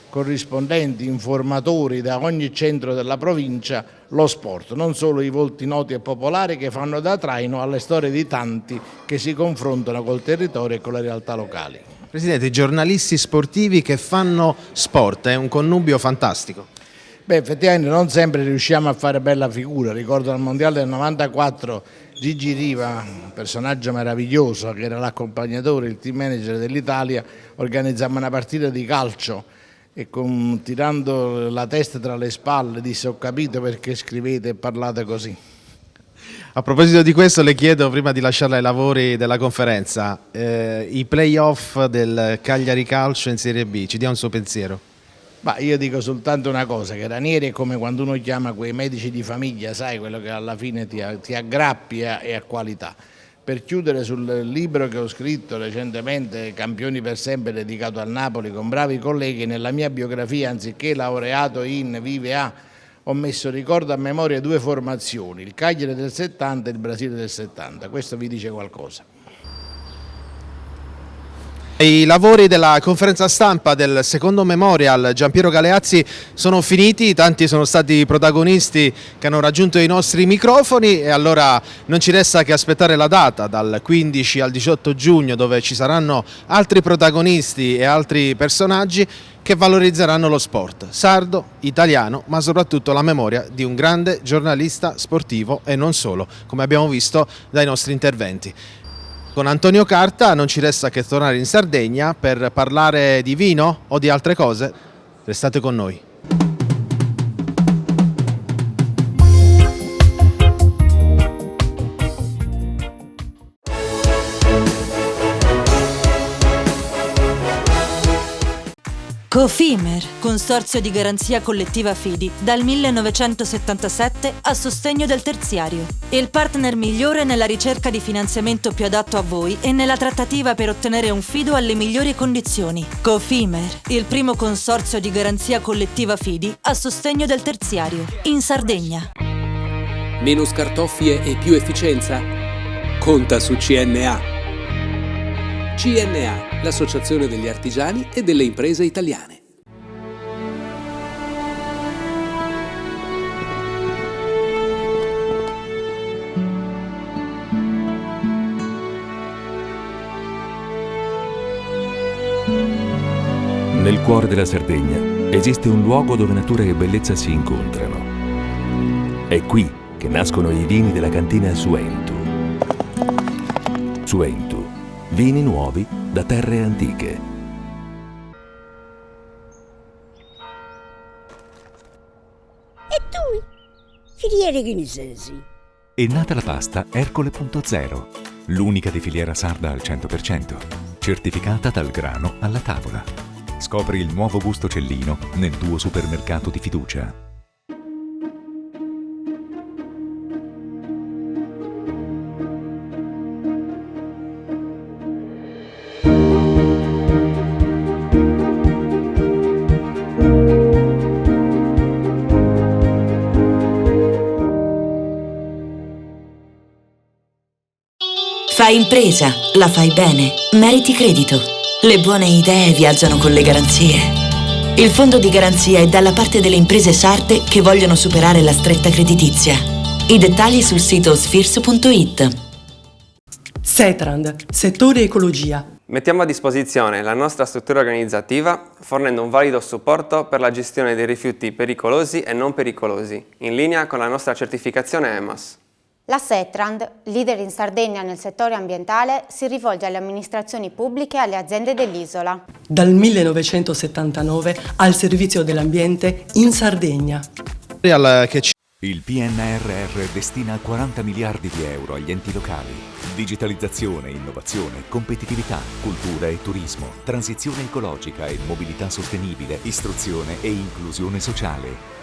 corrispondenti, informatori da ogni centro della provincia, lo sport, non solo i volti noti e popolari che fanno da traino alle storie di tanti che si confrontano col territorio e con le realtà locali. Presidente, i giornalisti sportivi che fanno sport, è un connubio fantastico. Beh, effettivamente non sempre riusciamo a fare bella figura. Ricordo al Mondiale del 94 Gigi Riva, un personaggio meraviglioso che era l'accompagnatore, il team manager dell'Italia, organizzammo una partita di calcio e tirando la testa tra le spalle disse: ho capito perché scrivete e parlate così. A proposito di questo le chiedo, prima di lasciarla ai lavori della conferenza, i play-off del Cagliari Calcio in Serie B, ci dia un suo pensiero. Ma io dico soltanto una cosa, che Ranieri è come quando uno chiama quei medici di famiglia, sai, quello che alla fine ti aggrappi e ha qualità. Per chiudere sul libro che ho scritto recentemente, Campioni per sempre, dedicato al Napoli, con bravi colleghi, nella mia biografia, anziché laureato in Vive A, ho messo ricordo a memoria 2 formazioni, il Cagliari del 70 e il Brasile del 70, questo vi dice qualcosa. I lavori della conferenza stampa del secondo Memorial Giampiero Galeazzi sono finiti, tanti sono stati i protagonisti che hanno raggiunto i nostri microfoni e allora non ci resta che aspettare la data dal 15 al 18 giugno dove ci saranno altri protagonisti e altri personaggi che valorizzeranno lo sport sardo, italiano, ma soprattutto la memoria di un grande giornalista sportivo e non solo, come abbiamo visto dai nostri interventi. Con Antonio Carta non ci resta che tornare in Sardegna per parlare di vino o di altre cose. Restate con noi. Cofimer, consorzio di garanzia collettiva Fidi, dal 1977 a sostegno del terziario. Il partner migliore nella ricerca di finanziamento più adatto a voi e nella trattativa per ottenere un fido alle migliori condizioni. Cofimer, il primo consorzio di garanzia collettiva Fidi a sostegno del terziario, in Sardegna. Meno scartoffie e più efficienza? Conta su CNA. CNA, l'associazione degli artigiani e delle imprese italiane. Nel cuore della Sardegna esiste un luogo dove natura e bellezza si incontrano. È qui che nascono i vini della cantina Suentu. Suentu. Vini nuovi da terre antiche. E tu? Filiere guinisesi. È nata la pasta Ercole.0, l'unica di filiera sarda al 100%, certificata dal grano alla tavola. Scopri il nuovo gusto Cellino nel tuo supermercato di fiducia. Fai impresa, la fai bene, meriti credito. Le buone idee viaggiano con le garanzie. Il fondo di garanzia è dalla parte delle imprese sarde che vogliono superare la stretta creditizia. I dettagli sul sito sfirso.it. Setrand, settore ecologia. Mettiamo a disposizione la nostra struttura organizzativa fornendo un valido supporto per la gestione dei rifiuti pericolosi e non pericolosi, in linea con la nostra certificazione EMAS. La Setrand, leader in Sardegna nel settore ambientale, si rivolge alle amministrazioni pubbliche e alle aziende dell'isola. Dal 1979 al servizio dell'ambiente in Sardegna. Il PNRR destina 40 miliardi di euro agli enti locali. Digitalizzazione, innovazione, competitività, cultura e turismo, transizione ecologica e mobilità sostenibile, istruzione e inclusione sociale.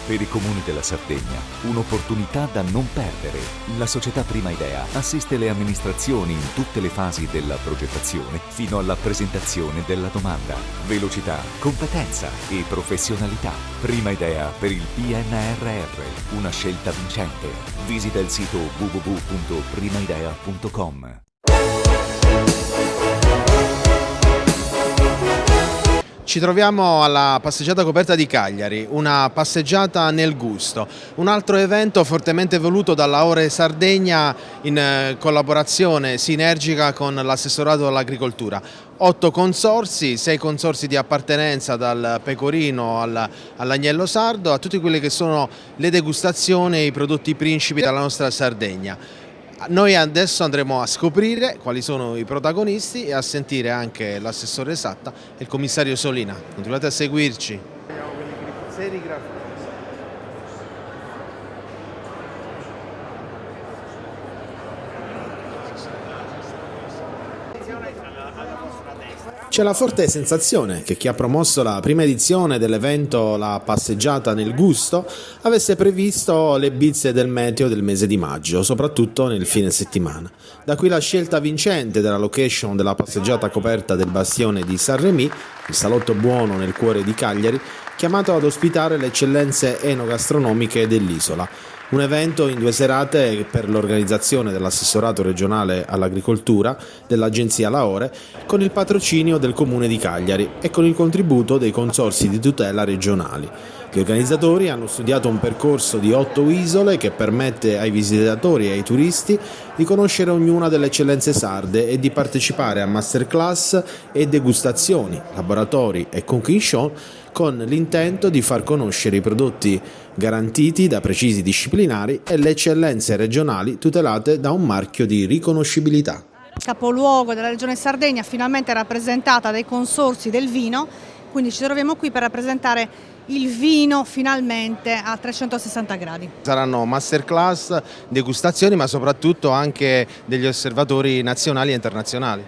Per i comuni della Sardegna, un'opportunità da non perdere. La società Prima Idea assiste le amministrazioni in tutte le fasi della progettazione fino alla presentazione della domanda. Velocità, competenza e professionalità. Prima Idea per il PNRR, una scelta vincente. Visita il sito www.primaidea.com. Ci troviamo alla passeggiata coperta di Cagliari, una passeggiata nel gusto, un altro evento fortemente voluto dalla Ore Sardegna in collaborazione sinergica con l'assessorato all'agricoltura. 8 consorzi, 6 consorzi di appartenenza dal pecorino all'agnello sardo, a tutte quelle che sono le degustazioni e i prodotti principi della nostra Sardegna. Noi adesso andremo a scoprire quali sono i protagonisti e a sentire anche l'assessore Satta e il commissario Solina. Continuate a seguirci. C'è la forte sensazione che chi ha promosso la prima edizione dell'evento La Passeggiata nel Gusto avesse previsto le bizze del meteo del mese di maggio, soprattutto nel fine settimana. Da qui la scelta vincente della location della passeggiata coperta del bastione di Saint-Rémy, il salotto buono nel cuore di Cagliari, chiamato ad ospitare le eccellenze enogastronomiche dell'isola. Un evento in 2 serate per l'organizzazione dell'assessorato regionale all'agricoltura, dell'agenzia Laore, con il patrocinio del comune di Cagliari e con il contributo dei consorzi di tutela regionali. Gli organizzatori hanno studiato un percorso di 8 isole che permette ai visitatori e ai turisti di conoscere ognuna delle eccellenze sarde e di partecipare a masterclass e degustazioni, laboratori e cooking show con l'intento di far conoscere i prodotti garantiti da precisi disciplinari e le eccellenze regionali tutelate da un marchio di riconoscibilità. Capoluogo della regione Sardegna, finalmente rappresentata dai consorzi del vino, quindi ci troviamo qui per rappresentare il vino finalmente a 360 gradi. Saranno masterclass, degustazioni, ma soprattutto anche degli osservatori nazionali e internazionali.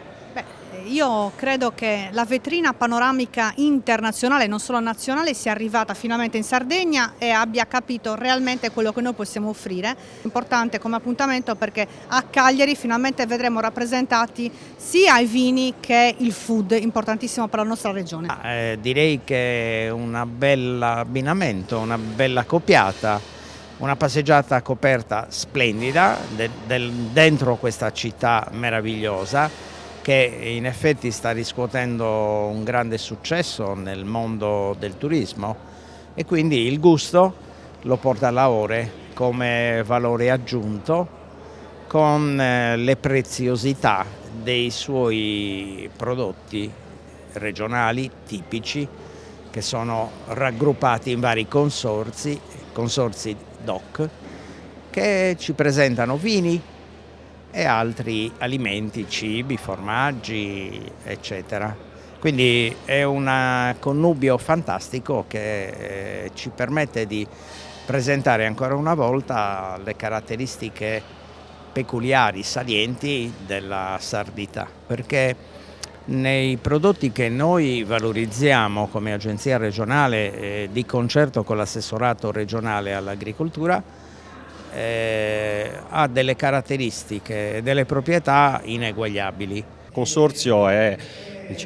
Io credo che la vetrina panoramica internazionale, non solo nazionale, sia arrivata finalmente in Sardegna e abbia capito realmente quello che noi possiamo offrire. Importante come appuntamento perché a Cagliari finalmente vedremo rappresentati sia i vini che il food, importantissimo per la nostra regione. Direi che è un bel abbinamento, una bella coppiata, una passeggiata coperta splendida dentro questa città meravigliosa, che in effetti sta riscuotendo un grande successo nel mondo del turismo e quindi il gusto lo porta alla Ore come valore aggiunto con le preziosità dei suoi prodotti regionali tipici che sono raggruppati in vari consorzi DOC che ci presentano vini e altri alimenti, cibi, formaggi, eccetera. Quindi è un connubio fantastico che ci permette di presentare ancora una volta le caratteristiche peculiari, salienti della sardità, perché nei prodotti che noi valorizziamo come agenzia regionale di concerto con l'assessorato regionale all'agricoltura, ha delle caratteristiche e delle proprietà ineguagliabili. Il consorzio è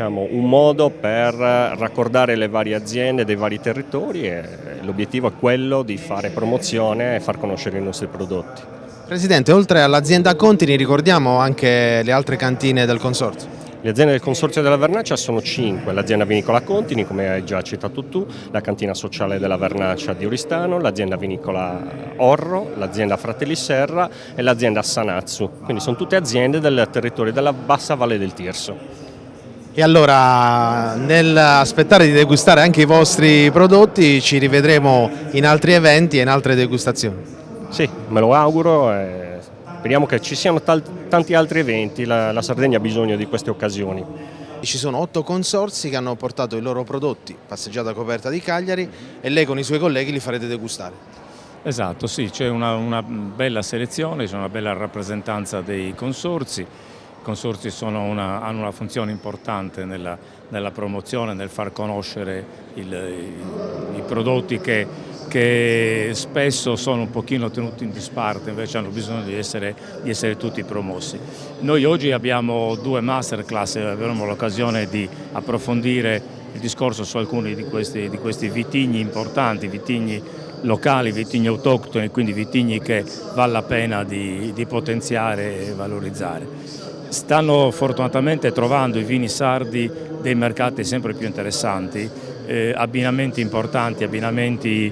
un modo per raccordare le varie aziende dei vari territori e l'obiettivo è quello di fare promozione e far conoscere i nostri prodotti. Presidente, oltre all'azienda Contini ricordiamo anche le altre cantine del consorzio. Le aziende del Consorzio della Vernaccia sono 5, l'azienda vinicola Contini, come hai già citato tu, la cantina sociale della Vernaccia di Oristano, l'azienda vinicola Orro, l'azienda Fratelli Serra e l'azienda Sanazzu, quindi sono tutte aziende del territorio della bassa valle del Tirso. E allora, nell'aspettare di degustare anche i vostri prodotti, ci rivedremo in altri eventi e in altre degustazioni. Sì, me lo auguro e speriamo che ci siano tanti altri eventi, la Sardegna ha bisogno di queste occasioni. Ci sono 8 consorzi che hanno portato i loro prodotti, passeggiata coperta di Cagliari, e lei con i suoi colleghi li farete degustare. Esatto, sì, c'è una bella selezione, c'è una bella rappresentanza dei consorzi. I consorzi hanno una funzione importante nella promozione, nel far conoscere i prodotti che spesso sono un pochino tenuti in disparte, invece hanno bisogno di essere tutti promossi. Noi oggi abbiamo 2 masterclass e avremo l'occasione di approfondire il discorso su alcuni di questi vitigni importanti, vitigni locali, vitigni autoctoni, quindi vitigni che vale la pena di potenziare e valorizzare. stanno fortunatamente trovando i vini sardi dei mercati sempre più interessanti, abbinamenti importanti, abbinamenti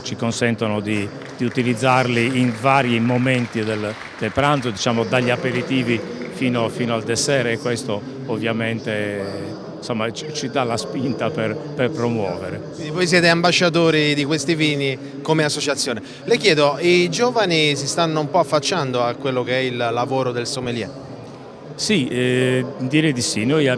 ci consentono di utilizzarli in vari momenti del pranzo, diciamo dagli aperitivi fino al dessert, e questo ovviamente insomma, ci dà la spinta per promuovere. Quindi voi siete ambasciatori di questi vini come associazione. Le chiedo, i giovani si stanno un po' affacciando a quello che è il lavoro del sommelier? Sì, direi di sì. Noi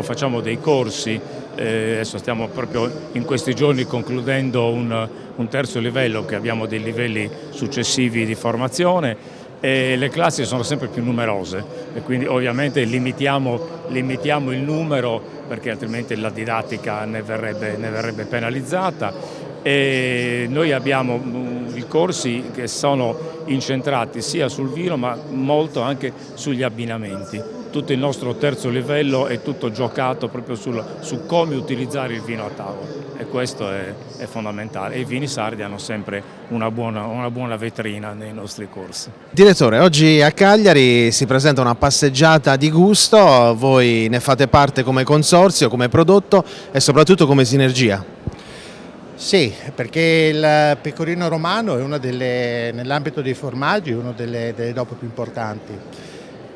facciamo dei corsi, adesso stiamo proprio in questi giorni concludendo un terzo livello, che abbiamo dei livelli successivi di formazione, e le classi sono sempre più numerose e quindi ovviamente limitiamo il numero, perché altrimenti la didattica ne verrebbe penalizzata. E noi abbiamo i corsi che sono incentrati sia sul vino ma molto anche sugli abbinamenti. Tutto il nostro terzo livello è tutto giocato proprio su come utilizzare il vino a tavola, e questo è fondamentale, e i vini sardi hanno sempre una buona vetrina nei nostri corsi. Direttore, oggi a Cagliari si presenta una passeggiata di gusto, voi ne fate parte come consorzio, come prodotto e soprattutto come sinergia. Sì, perché il pecorino romano è nell'ambito dei formaggi, uno delle dopo più importanti.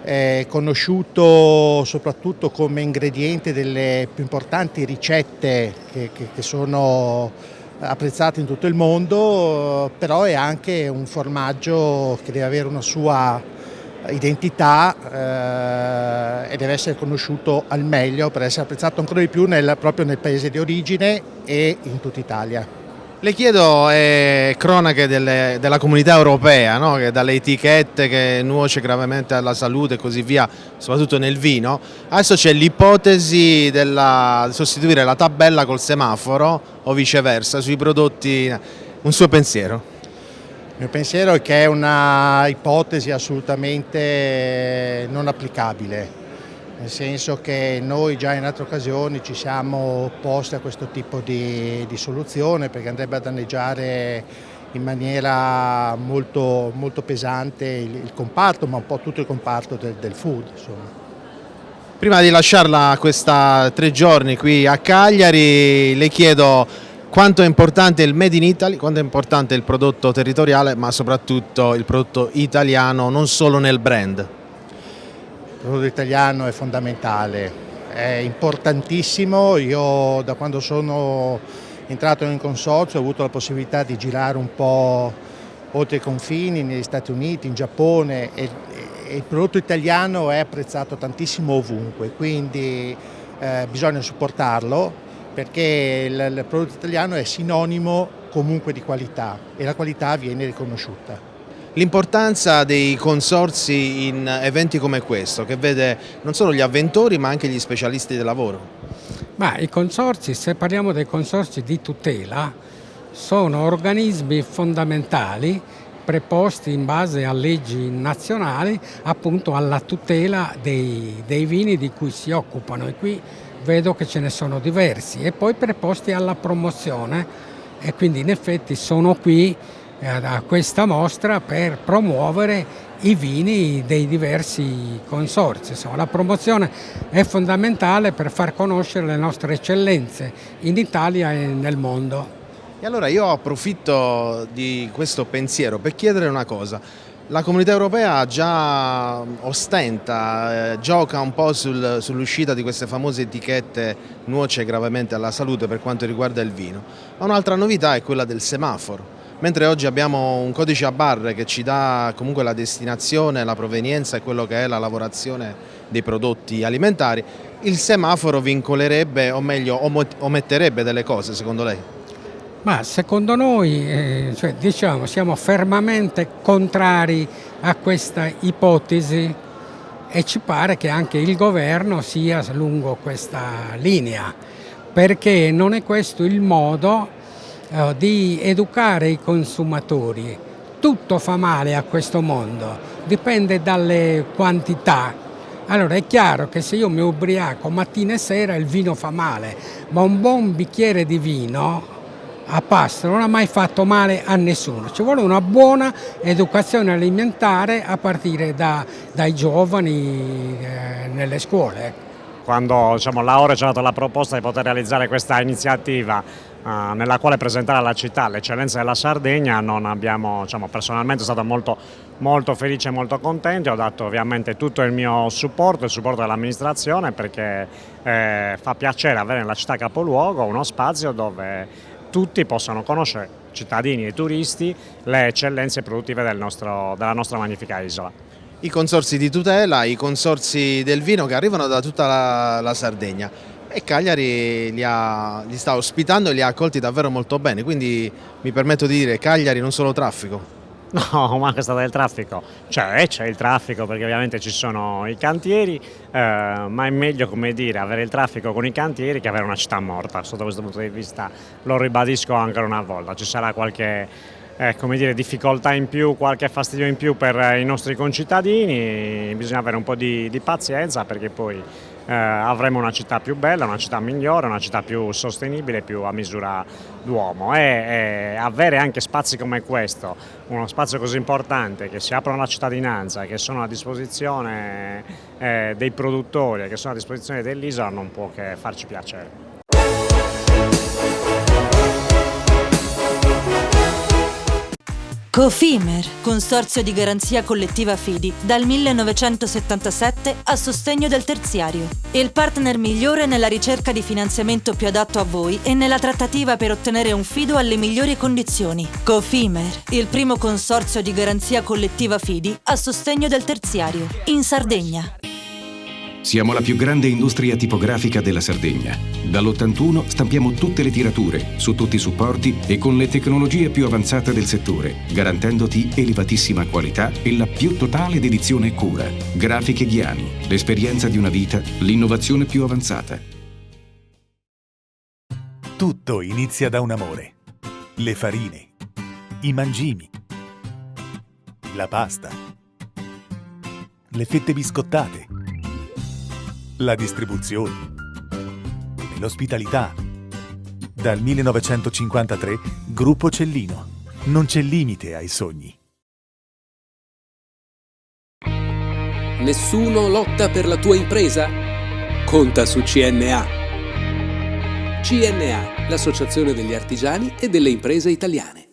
È conosciuto soprattutto come ingrediente delle più importanti ricette che sono apprezzate in tutto il mondo, però è anche un formaggio che deve avere una sua identità e deve essere conosciuto al meglio per essere apprezzato ancora di più proprio nel paese di origine e in tutta Italia. Le chiedo cronache della comunità europea, no? Che dalle etichette che nuoce gravemente alla salute e così via, soprattutto nel vino. Adesso c'è l'ipotesi di sostituire la tabella col semaforo o viceversa sui prodotti. Un suo pensiero? Il mio pensiero è che è una ipotesi assolutamente non applicabile, nel senso che noi già in altre occasioni ci siamo opposti a questo tipo di soluzione, perché andrebbe a danneggiare in maniera molto, molto pesante il comparto, ma un po' tutto il comparto del food. Insomma. Prima di lasciarla questa 3 giorni qui a Cagliari, le chiedo quanto è importante il Made in Italy, quanto è importante il prodotto territoriale, ma soprattutto il prodotto italiano, non solo nel brand. Il prodotto italiano è fondamentale, è importantissimo. Io da quando sono entrato in consorzio ho avuto la possibilità di girare un po' oltre i confini, negli Stati Uniti, in Giappone, e il prodotto italiano è apprezzato tantissimo ovunque, quindi bisogna supportarlo, perché il prodotto italiano è sinonimo comunque di qualità e la qualità viene riconosciuta. L'importanza dei consorzi in eventi come questo, che vede non solo gli avventori ma anche gli specialisti del lavoro. Ma i consorzi, se parliamo dei consorzi di tutela, sono organismi fondamentali preposti in base a leggi nazionali appunto alla tutela dei vini di cui si occupano, e qui vedo che ce ne sono diversi, e poi preposti alla promozione, e quindi in effetti sono qui a questa mostra per promuovere i vini dei diversi consorzi. Insomma, la promozione è fondamentale per far conoscere le nostre eccellenze in Italia e nel mondo. E allora io approfitto di questo pensiero per chiedere una cosa. La Comunità Europea già ostenta, gioca un po' sull'uscita di queste famose etichette nuoce gravemente alla salute per quanto riguarda il vino, ma un'altra novità è quella del semaforo. Mentre oggi abbiamo un codice a barre che ci dà comunque la destinazione, la provenienza e quello che è la lavorazione dei prodotti alimentari, il semaforo vincolerebbe, o meglio ometterebbe delle cose, secondo lei? Ma secondo noi diciamo, siamo fermamente contrari a questa ipotesi, e ci pare che anche il governo sia lungo questa linea, perché non è questo il modo di educare i consumatori. Tutto fa male a questo mondo, dipende dalle quantità. Allora è chiaro che se io mi ubriaco mattina e sera il vino fa male, ma un buon bicchiere di vino a pasto, non ha mai fatto male a nessuno. Ci vuole una buona educazione alimentare a partire dai giovani nelle scuole. Quando Laura ci ha dato la proposta di poter realizzare questa iniziativa nella quale presentare alla città l'eccellenza della Sardegna, non abbiamo, personalmente sono stato molto felice e molto contento. Ho dato ovviamente tutto il mio supporto, il supporto dell'amministrazione, perché fa piacere avere nella città capoluogo uno spazio dove tutti possono conoscere, cittadini e turisti, le eccellenze produttive della nostra magnifica isola. I consorzi di tutela, i consorzi del vino che arrivano da tutta la Sardegna, e Cagliari li sta ospitando e li ha accolti davvero molto bene, quindi mi permetto di dire Cagliari non solo traffico. No, ma questa del traffico, c'è il traffico perché ovviamente ci sono i cantieri, ma è meglio, come dire, avere il traffico con i cantieri che avere una città morta. Sotto questo punto di vista lo ribadisco ancora una volta, ci sarà qualche difficoltà in più, qualche fastidio in più per i nostri concittadini, bisogna avere un po' di pazienza, perché poi avremo una città più bella, una città migliore, una città più sostenibile, più a misura d'uomo, e avere anche spazi come questo, uno spazio così importante che si aprono alla cittadinanza, che sono a disposizione dei produttori, che sono a disposizione dell'isola, non può che farci piacere. Cofimer, consorzio di garanzia collettiva Fidi, dal 1977 a sostegno del terziario. Il partner migliore nella ricerca di finanziamento più adatto a voi e nella trattativa per ottenere un fido alle migliori condizioni. Cofimer, il primo consorzio di garanzia collettiva Fidi a sostegno del terziario, in Sardegna. Siamo la più grande industria tipografica della Sardegna. Dall'81 stampiamo tutte le tirature, su tutti i supporti e con le tecnologie più avanzate del settore, garantendoti elevatissima qualità e la più totale dedizione e cura. Grafiche Ghiani, l'esperienza di una vita, l'innovazione più avanzata. Tutto inizia da un amore. Le farine, i mangimi, la pasta, le fette biscottate, la distribuzione e l'ospitalità. Dal 1953, Gruppo Cellino. Non c'è limite ai sogni. Nessuno lotta per la tua impresa? Conta su CNA. CNA, l'associazione degli artigiani e delle imprese italiane.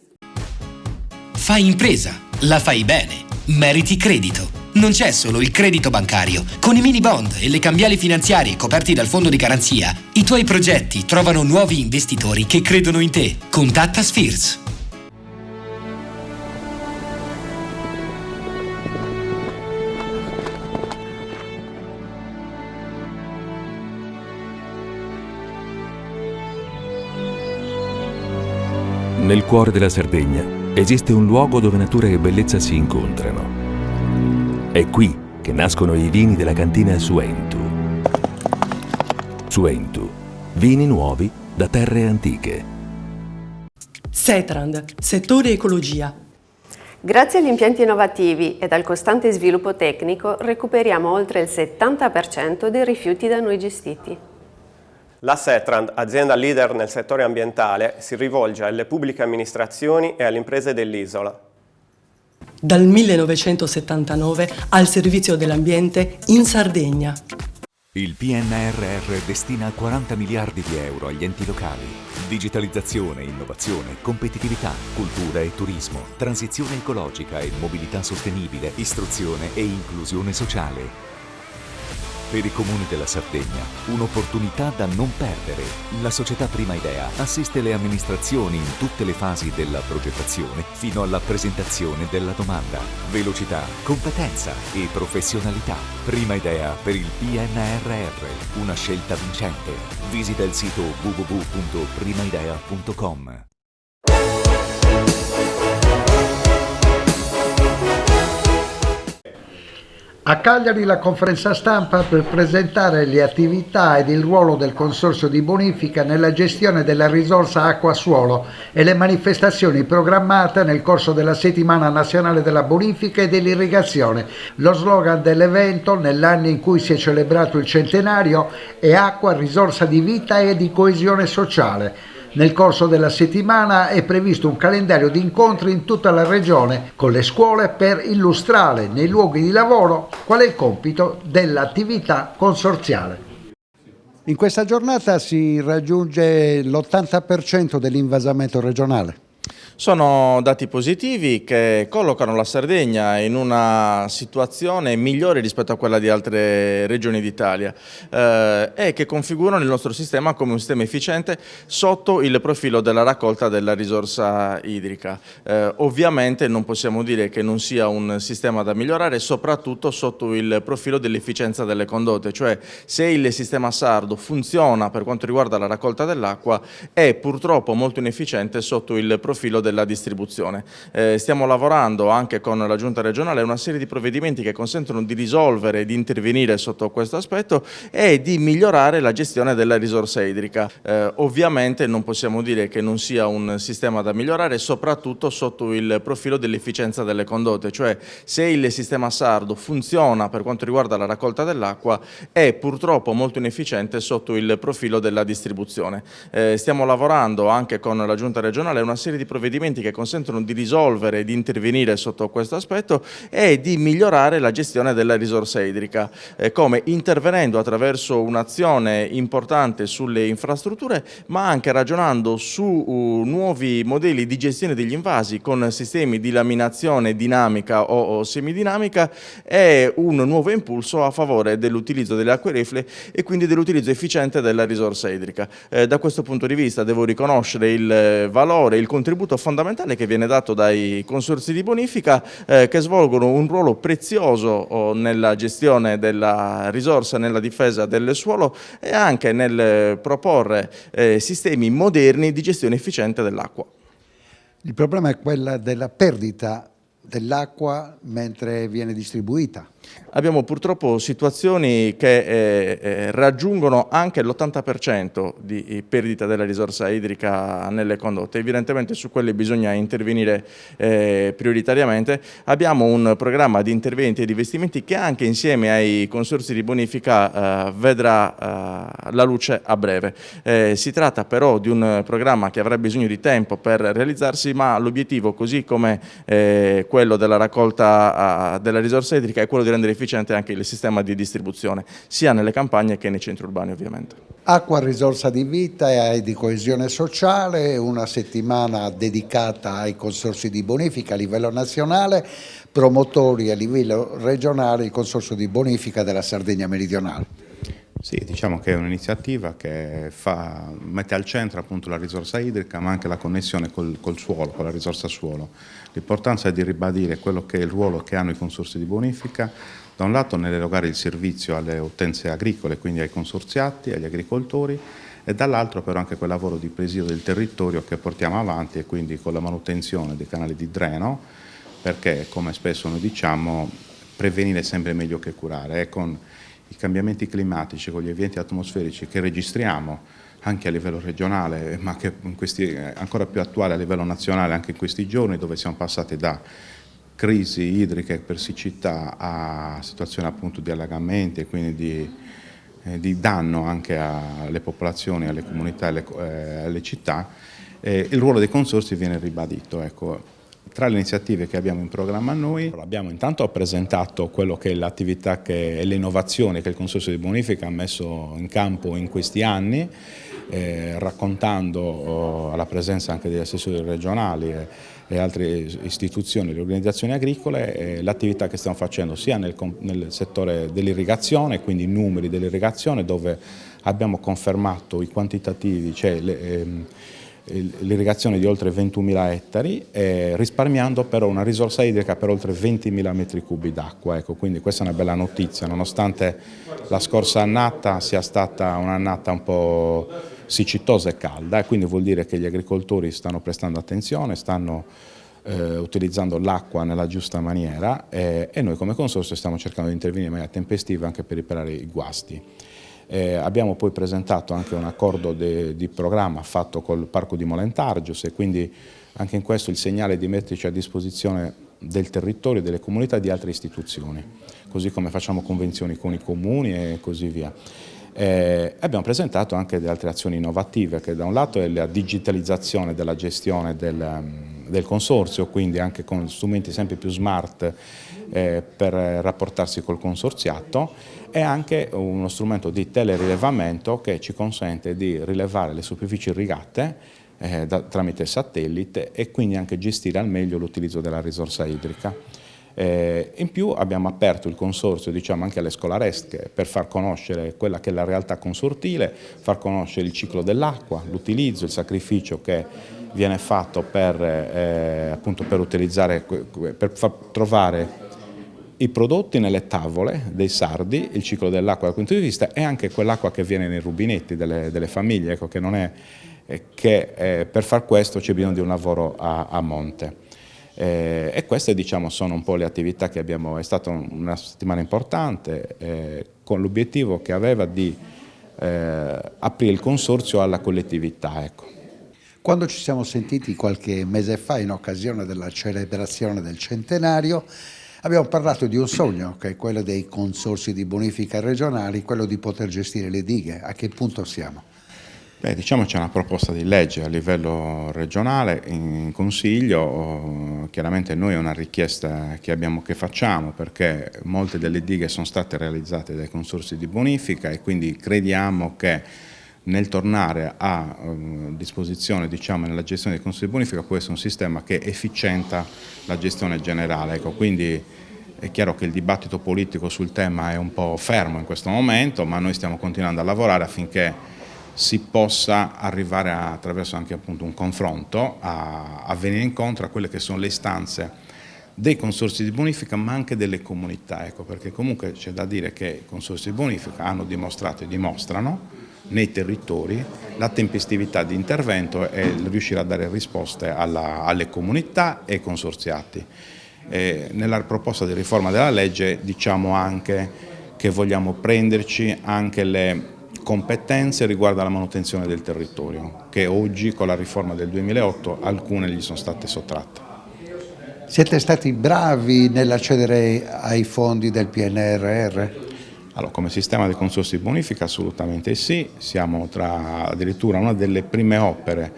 Fai impresa, la fai bene, meriti credito. Non c'è solo il credito bancario. Con i mini bond e le cambiali finanziarie coperti dal fondo di garanzia, i tuoi progetti trovano nuovi investitori che credono in te. Contatta Spheres. Nel cuore della Sardegna esiste un luogo dove natura e bellezza si incontrano. È qui che nascono i vini della cantina Suentu. Suentu, vini nuovi da terre antiche. Setrand, settore ecologia. Grazie agli impianti innovativi ed al costante sviluppo tecnico recuperiamo oltre il 70% dei rifiuti da noi gestiti. La Setrand, azienda leader nel settore ambientale, si rivolge alle pubbliche amministrazioni e alle imprese dell'isola. Dal 1979 al servizio dell'ambiente in Sardegna. Il PNRR destina 40 miliardi di euro agli enti locali. Digitalizzazione, innovazione, competitività, cultura e turismo, transizione ecologica e mobilità sostenibile, istruzione e inclusione sociale. Per i comuni della Sardegna, un'opportunità da non perdere. La società Prima Idea assiste le amministrazioni in tutte le fasi della progettazione fino alla presentazione della domanda. Velocità, competenza e professionalità. Prima Idea per il PNRR, una scelta vincente. Visita il sito www.primaidea.com. A Cagliari la conferenza stampa per presentare le attività ed il ruolo del Consorzio di Bonifica nella gestione della risorsa acqua-suolo e le manifestazioni programmate nel corso della Settimana Nazionale della Bonifica e dell'Irrigazione. Lo slogan dell'evento, nell'anno in cui si è celebrato il centenario, è acqua, risorsa di vita e di coesione sociale. Nel corso della settimana è previsto un calendario di incontri in tutta la regione con le scuole per illustrare nei luoghi di lavoro qual è il compito dell'attività consorziale. In questa giornata si raggiunge l'80% dell'invasamento regionale. Sono dati positivi che collocano la Sardegna in una situazione migliore rispetto a quella di altre regioni d'Italia e che configurano il nostro sistema come un sistema efficiente sotto il profilo della raccolta della risorsa idrica. Ovviamente non possiamo dire che non sia un sistema da migliorare, soprattutto sotto il profilo dell'efficienza delle condotte, cioè se il sistema sardo funziona per quanto riguarda la raccolta dell'acqua è purtroppo molto inefficiente sotto il profilo della distribuzione. Stiamo lavorando anche con la Giunta regionale a una serie di provvedimenti che consentono di risolvere e di intervenire sotto questo aspetto e di migliorare la gestione della risorsa idrica. Ovviamente non possiamo dire che non sia un sistema da migliorare, soprattutto sotto il profilo dell'efficienza delle condotte, cioè se il sistema sardo funziona per quanto riguarda la raccolta dell'acqua è purtroppo molto inefficiente sotto il profilo della distribuzione. Stiamo lavorando anche con la Giunta regionale a una serie di provvedimenti che consentono di risolvere e di intervenire sotto questo aspetto e di migliorare la gestione della risorsa idrica, come intervenendo attraverso un'azione importante sulle infrastrutture, ma anche ragionando su nuovi modelli di gestione degli invasi con sistemi di laminazione dinamica o semidinamica e un nuovo impulso a favore dell'utilizzo delle acque reflue e quindi dell'utilizzo efficiente della risorsa idrica. Da questo punto di vista devo riconoscere il valore, il contributo fondamentale che viene dato dai consorzi di bonifica che svolgono un ruolo prezioso nella gestione della risorsa, nella difesa del suolo e anche nel proporre sistemi moderni di gestione efficiente dell'acqua. Il problema è quella della perdita dell'acqua mentre viene distribuita. Abbiamo purtroppo situazioni che raggiungono anche l'80% di perdita della risorsa idrica nelle condotte. Evidentemente su quelle bisogna intervenire prioritariamente. Abbiamo un programma di interventi e di investimenti che anche insieme ai consorzi di bonifica vedrà la luce a breve. Si tratta però di un programma che avrà bisogno di tempo per realizzarsi, ma l'obiettivo, così come quello della raccolta della risorsa idrica, è quello di rendere efficiente anche il sistema di distribuzione, sia nelle campagne che nei centri urbani ovviamente. Acqua, risorsa di vita e di coesione sociale, una settimana dedicata ai consorzi di bonifica a livello nazionale, promotori a livello regionale, il consorzio di bonifica della Sardegna meridionale. Sì, diciamo che è un'iniziativa che mette al centro appunto la risorsa idrica, ma anche la connessione col suolo, con la risorsa suolo. L'importanza è di ribadire quello che è il ruolo che hanno i consorzi di bonifica, da un lato nell'erogare il servizio alle utenze agricole, quindi ai consorziati, agli agricoltori, e dall'altro però anche quel lavoro di presidio del territorio che portiamo avanti e quindi con la manutenzione dei canali di dreno, perché come spesso noi diciamo prevenire è sempre meglio che curare, e con i cambiamenti climatici, con gli eventi atmosferici che registriamo anche a livello regionale, ma che ancora più attuale a livello nazionale anche in questi giorni, dove siamo passati da crisi idriche per siccità a situazioni appunto di allagamenti e quindi di danno anche alle popolazioni, alle comunità e alle città, il ruolo dei consorzi viene ribadito. Ecco. Tra le iniziative che abbiamo in programma noi, abbiamo intanto presentato quello che è l'attività e le innovazioni che il Consorzio di Bonifica ha messo in campo in questi anni, raccontando alla presenza anche degli assessori regionali e altre istituzioni, le organizzazioni agricole, l'attività che stiamo facendo sia nel settore dell'irrigazione, quindi i numeri dell'irrigazione, dove abbiamo confermato i quantitativi, cioè l'irrigazione di oltre 21.000 ettari, risparmiando però una risorsa idrica per oltre 20.000 metri cubi d'acqua. Ecco, quindi questa è una bella notizia, nonostante la scorsa annata sia stata un'annata un po' siccitosa e calda, e quindi vuol dire che gli agricoltori stanno prestando attenzione, stanno utilizzando l'acqua nella giusta maniera, e noi come consorzio stiamo cercando di intervenire in maniera tempestiva anche per riparare i guasti. Abbiamo poi presentato anche un accordo di programma fatto col Parco di Molentargius, e quindi anche in questo il segnale di metterci a disposizione del territorio, delle comunità e di altre istituzioni, così come facciamo convenzioni con i comuni e così via. Abbiamo presentato anche delle altre azioni innovative, che da un lato è la digitalizzazione della gestione del consorzio, quindi anche con strumenti sempre più smart per rapportarsi col consorziato, e anche uno strumento di telerilevamento che ci consente di rilevare le superfici irrigate tramite satellite e quindi anche gestire al meglio l'utilizzo della risorsa idrica. In più abbiamo aperto il consorzio, diciamo, anche alle scolaresche per far conoscere quella che è la realtà consortile, far conoscere il ciclo dell'acqua, l'utilizzo, il sacrificio che viene fatto appunto per utilizzare, per far trovare i prodotti nelle tavole dei sardi, il ciclo dell'acqua dal punto di vista, e anche quell'acqua che viene nei rubinetti delle famiglie, ecco, che non è che per far questo c'è bisogno di un lavoro a monte. E queste, diciamo, sono un po' le attività che abbiamo. È stata una settimana importante con l'obiettivo che aveva di aprire il consorzio alla collettività, ecco. Quando ci siamo sentiti qualche mese fa in occasione della celebrazione del centenario, abbiamo parlato di un sogno, che è quello dei consorzi di bonifica regionali, quello di poter gestire le dighe. A che punto siamo? Beh, diciamo c'è una proposta di legge a livello regionale in Consiglio. Chiaramente noi è una richiesta che facciamo, perché molte delle dighe sono state realizzate dai consorzi di bonifica e quindi crediamo che nel tornare a disposizione, diciamo, nella gestione dei consorzi di bonifica può essere un sistema che efficienta la gestione generale. Ecco, quindi è chiaro che il dibattito politico sul tema è un po' fermo in questo momento, ma noi stiamo continuando a lavorare affinché si possa arrivare attraverso anche appunto un confronto a venire incontro a quelle che sono le istanze dei consorzi di bonifica, ma anche delle comunità, ecco, perché comunque c'è da dire che i consorzi di bonifica hanno dimostrato e dimostrano nei territori la tempestività di intervento e riuscire a dare risposte alle comunità e ai consorziati. Nella proposta di riforma della legge diciamo anche che vogliamo prenderci anche le competenze riguardo alla manutenzione del territorio, che oggi con la riforma del 2008 alcune gli sono state sottratte. Siete stati bravi nell'accedere ai fondi del PNRR? Allora, come sistema di consorzi di bonifica assolutamente sì, siamo tra addirittura una delle prime opere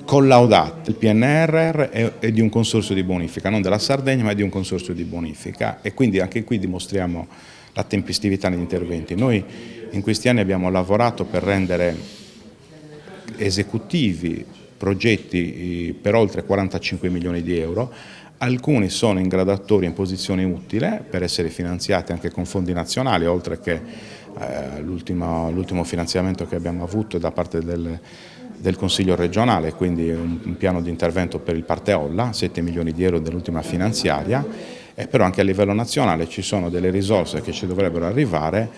collaudate del PNRR e di un consorzio di bonifica, non della Sardegna ma di un consorzio di bonifica, e quindi anche qui dimostriamo la tempestività negli interventi. Noi in questi anni abbiamo lavorato per rendere esecutivi progetti per oltre 45 milioni di euro, alcuni sono in graduatoria in posizione utile per essere finanziati anche con fondi nazionali, oltre che l'ultimo finanziamento che abbiamo avuto da parte del Consiglio regionale, quindi un piano di intervento per il Parteolla, 7 milioni di euro dell'ultima finanziaria. Però anche a livello nazionale ci sono delle risorse che ci dovrebbero arrivare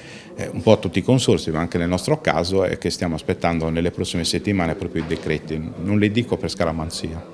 un po' a tutti i consorzi, ma anche nel nostro caso, e che stiamo aspettando nelle prossime settimane proprio i decreti. Non li dico per scaramanzia.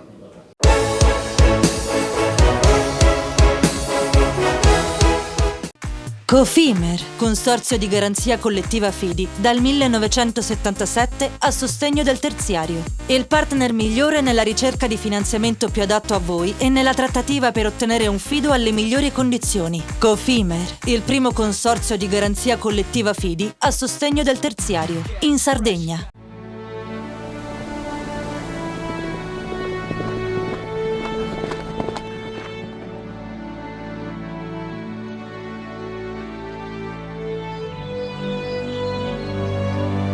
Cofimer, consorzio di garanzia collettiva Fidi, dal 1977 a sostegno del terziario. Il partner migliore nella ricerca di finanziamento più adatto a voi e nella trattativa per ottenere un fido alle migliori condizioni. Cofimer, il primo consorzio di garanzia collettiva Fidi a sostegno del terziario, in Sardegna.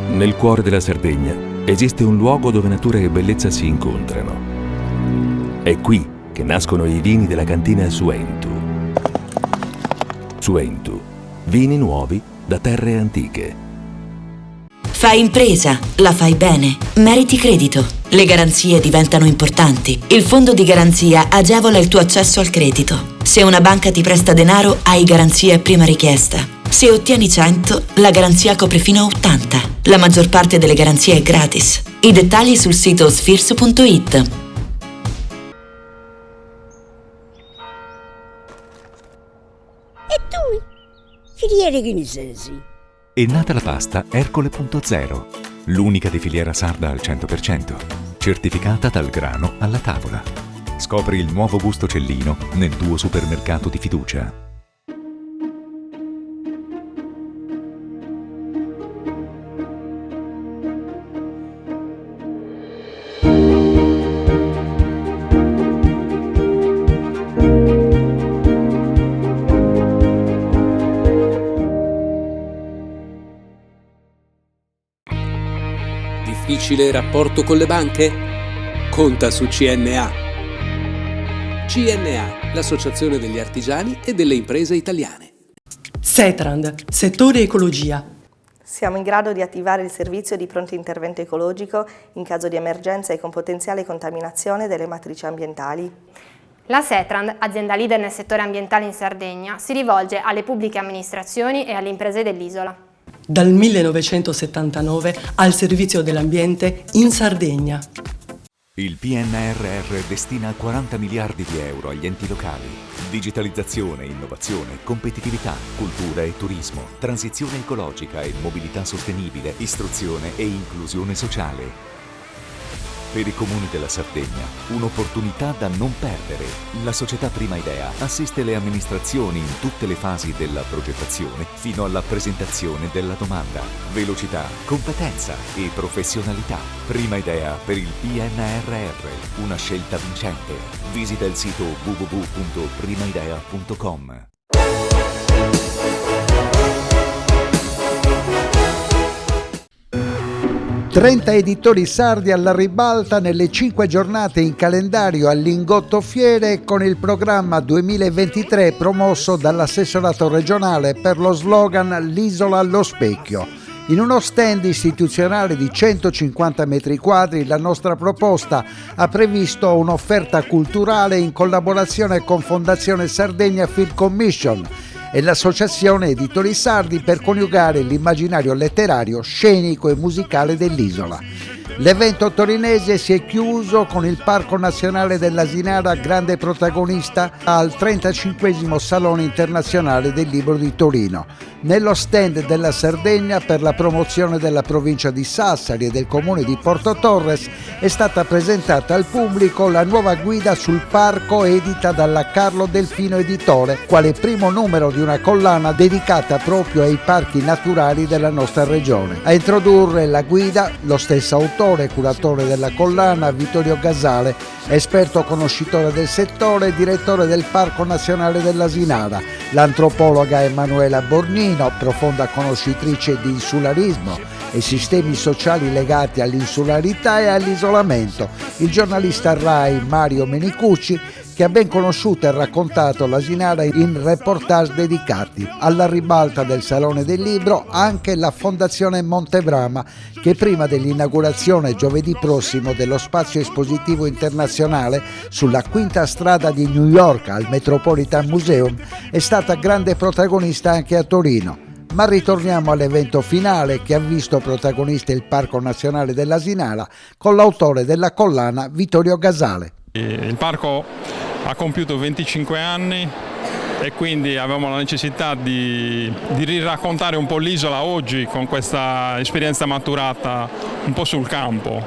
Nel cuore della Sardegna esiste un luogo dove natura e bellezza si incontrano. È qui che nascono i vini della cantina Suentu. Suentu, vini nuovi da terre antiche. Fai impresa, la fai bene, meriti credito. Le garanzie diventano importanti. Il fondo di garanzia agevola il tuo accesso al credito. Se una banca ti presta denaro, hai garanzia a prima richiesta. Se ottieni 100, la garanzia copre fino a 80. La maggior parte delle garanzie è gratis. I dettagli sul sito sfirso.it. E tu? Filiere che ne sei? È nata la pasta Ercole.0, l'unica di filiera sarda al 100%, certificata dal grano alla tavola. Scopri il nuovo gusto Cellino nel tuo supermercato di fiducia. difficile rapporto con le banche? Conta su CNA. CNA, l'associazione degli artigiani e delle imprese italiane. Setrand, settore ecologia. Siamo in grado di attivare il servizio di pronto intervento ecologico in caso di emergenza e con potenziale contaminazione delle matrici ambientali. La Setrand, azienda leader nel settore ambientale in Sardegna, si rivolge alle pubbliche amministrazioni e alle imprese dell'isola. Dal 1979 al servizio dell'ambiente in Sardegna. Il PNRR destina 40 miliardi di euro agli enti locali. Digitalizzazione, innovazione, competitività, cultura e turismo, transizione ecologica e mobilità sostenibile, istruzione e inclusione sociale. Per i comuni della Sardegna, un'opportunità da non perdere. La società Prima Idea assiste le amministrazioni in tutte le fasi della progettazione fino alla presentazione della domanda. Velocità, competenza e professionalità. Prima Idea per il PNRR, una scelta vincente. Visita il sito www.primaidea.com. 30 editori sardi alla ribalta nelle 5 giornate in calendario al Lingotto Fiere con il programma 2023 promosso dall'assessorato regionale per lo slogan L'isola allo specchio. In uno stand istituzionale di 150 metri quadri la nostra proposta ha previsto un'offerta culturale in collaborazione con Fondazione Sardegna Film Commission e l'Associazione Editori Sardi per coniugare l'immaginario letterario, scenico e musicale dell'isola. L'evento torinese si è chiuso con il Parco Nazionale dell'Asinara grande protagonista al 35° Salone Internazionale del Libro di Torino. Nello stand della Sardegna per la promozione della provincia di Sassari e del comune di Porto Torres è stata presentata al pubblico la nuova guida sul parco edita dalla Carlo Delfino Editore, quale primo numero di una collana dedicata proprio ai parchi naturali della nostra regione. A introdurre la guida lo stesso autore e curatore della collana, Vittorio Gasale, esperto conoscitore del settore e direttore del Parco Nazionale dell'Asinara, l'antropologa Emanuela Bornino, profonda conoscitrice di insularismo e sistemi sociali legati all'insularità e all'isolamento, il giornalista RAI Mario Menicucci, che ha ben conosciuto e raccontato l'Asinara in reportage dedicati. Alla ribalta del Salone del Libro anche la Fondazione Montebrama, che prima dell'inaugurazione giovedì prossimo dello spazio espositivo internazionale sulla Quinta Strada di New York al Metropolitan Museum è stata grande protagonista anche a Torino. Ma ritorniamo all'evento finale che ha visto protagonista il Parco Nazionale dell'Asinara con l'autore della collana Vittorio Gasale. Il parco ha compiuto 25 anni e quindi avevamo la necessità di riraccontare un po' l'isola oggi con questa esperienza maturata un po' sul campo.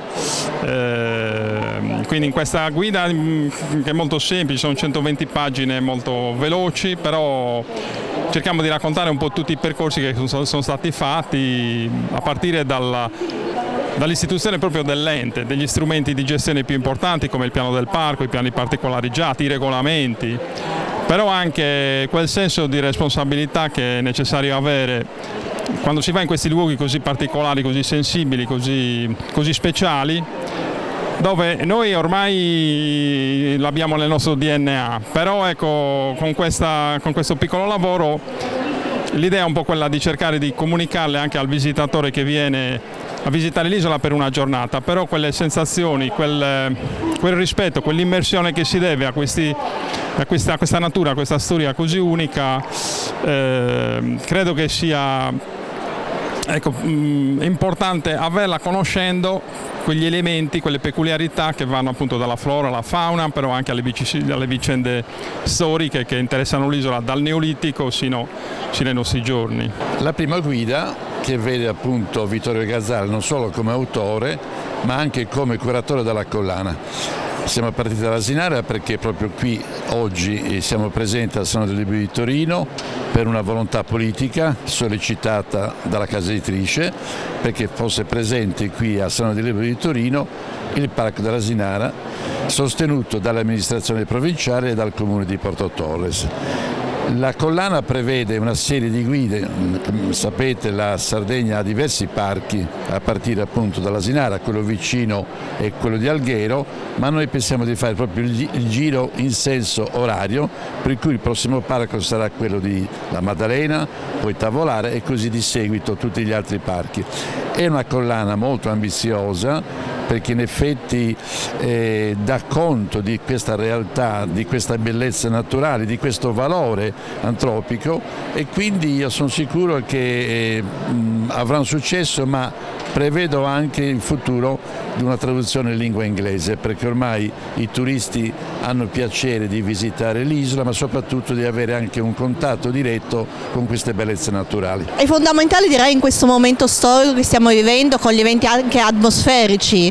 Quindi in questa guida che è molto semplice, sono 120 pagine molto veloci, però cerchiamo di raccontare un po' tutti i percorsi che sono stati fatti a partire dall'istituzione proprio dell'ente, degli strumenti di gestione più importanti come il piano del parco, i piani particolareggiati, i regolamenti, però anche quel senso di responsabilità che è necessario avere quando si va in questi luoghi così particolari, così sensibili, così speciali, dove noi ormai l'abbiamo nel nostro DNA, però ecco, con questo piccolo lavoro l'idea è un po' quella di cercare di comunicarle anche al visitatore che viene a visitare l'isola per una giornata, però quelle sensazioni, quel rispetto, quell'immersione che si deve a questa natura, a questa storia così unica, credo che sia importante averla conoscendo quegli elementi, quelle peculiarità che vanno appunto dalla flora alla fauna, però anche alle vicende storiche che interessano l'isola dal Neolitico sino ai nostri giorni. La prima guida che vede appunto Vittorio Gasale non solo come autore ma anche come curatore della collana. Siamo partiti dall'Asinara perché proprio qui oggi siamo presenti al Salone del Libro di Torino per una volontà politica sollecitata dalla casa editrice perché fosse presente qui al Salone del Libro di Torino il Parco dell'Asinara sostenuto dall'amministrazione provinciale e dal comune di Porto Torres. La collana prevede una serie di guide, sapete la Sardegna ha diversi parchi a partire appunto dall'Asinara, quello vicino e quello di Alghero, ma noi pensiamo di fare proprio il giro in senso orario, per cui il prossimo parco sarà quello di La Maddalena, poi Tavolare e così di seguito tutti gli altri parchi. È una collana molto ambiziosa perché in effetti dà conto di questa realtà, di questa bellezza naturale, di questo valore antropico e quindi io sono sicuro che avrà un successo, ma prevedo anche in futuro di una traduzione in lingua inglese, perché ormai i turisti hanno piacere di visitare l'isola, ma soprattutto di avere anche un contatto diretto con queste bellezze naturali. È fondamentale, direi, in questo momento storico che stiamo vivendo, con gli eventi anche atmosferici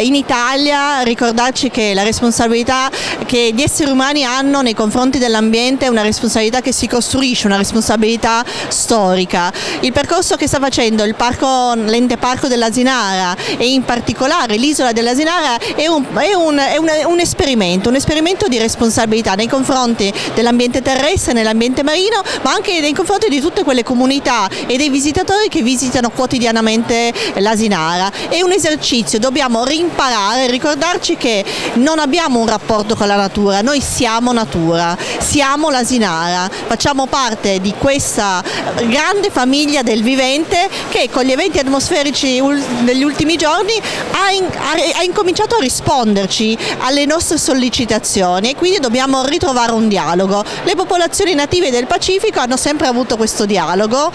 in Italia, ricordarci che la responsabilità che gli esseri umani hanno nei confronti dell'ambiente è una responsabilità che si costruisce, una responsabilità storica. Il percorso che sta facendo l'ente parco dell'Asinara e in particolare l'isola dell'Asinara è un esperimento di responsabilità nei confronti dell'ambiente terrestre, nell'ambiente marino, ma anche nei confronti di tutte quelle comunità e dei visitatori che visitano quotidianamente l'Asinara. È un esercizio, dobbiamo rimparare, ricordarci che non abbiamo un rapporto con la natura, noi siamo natura, siamo l'Asinara, facciamo parte di questa grande famiglia del vivente che con gli eventi atmosferici degli ultimi giorni ha incominciato a risponderci alle nostre sollecitazioni e quindi dobbiamo ritrovare un dialogo. Le popolazioni native del Pacifico hanno sempre avuto questo dialogo,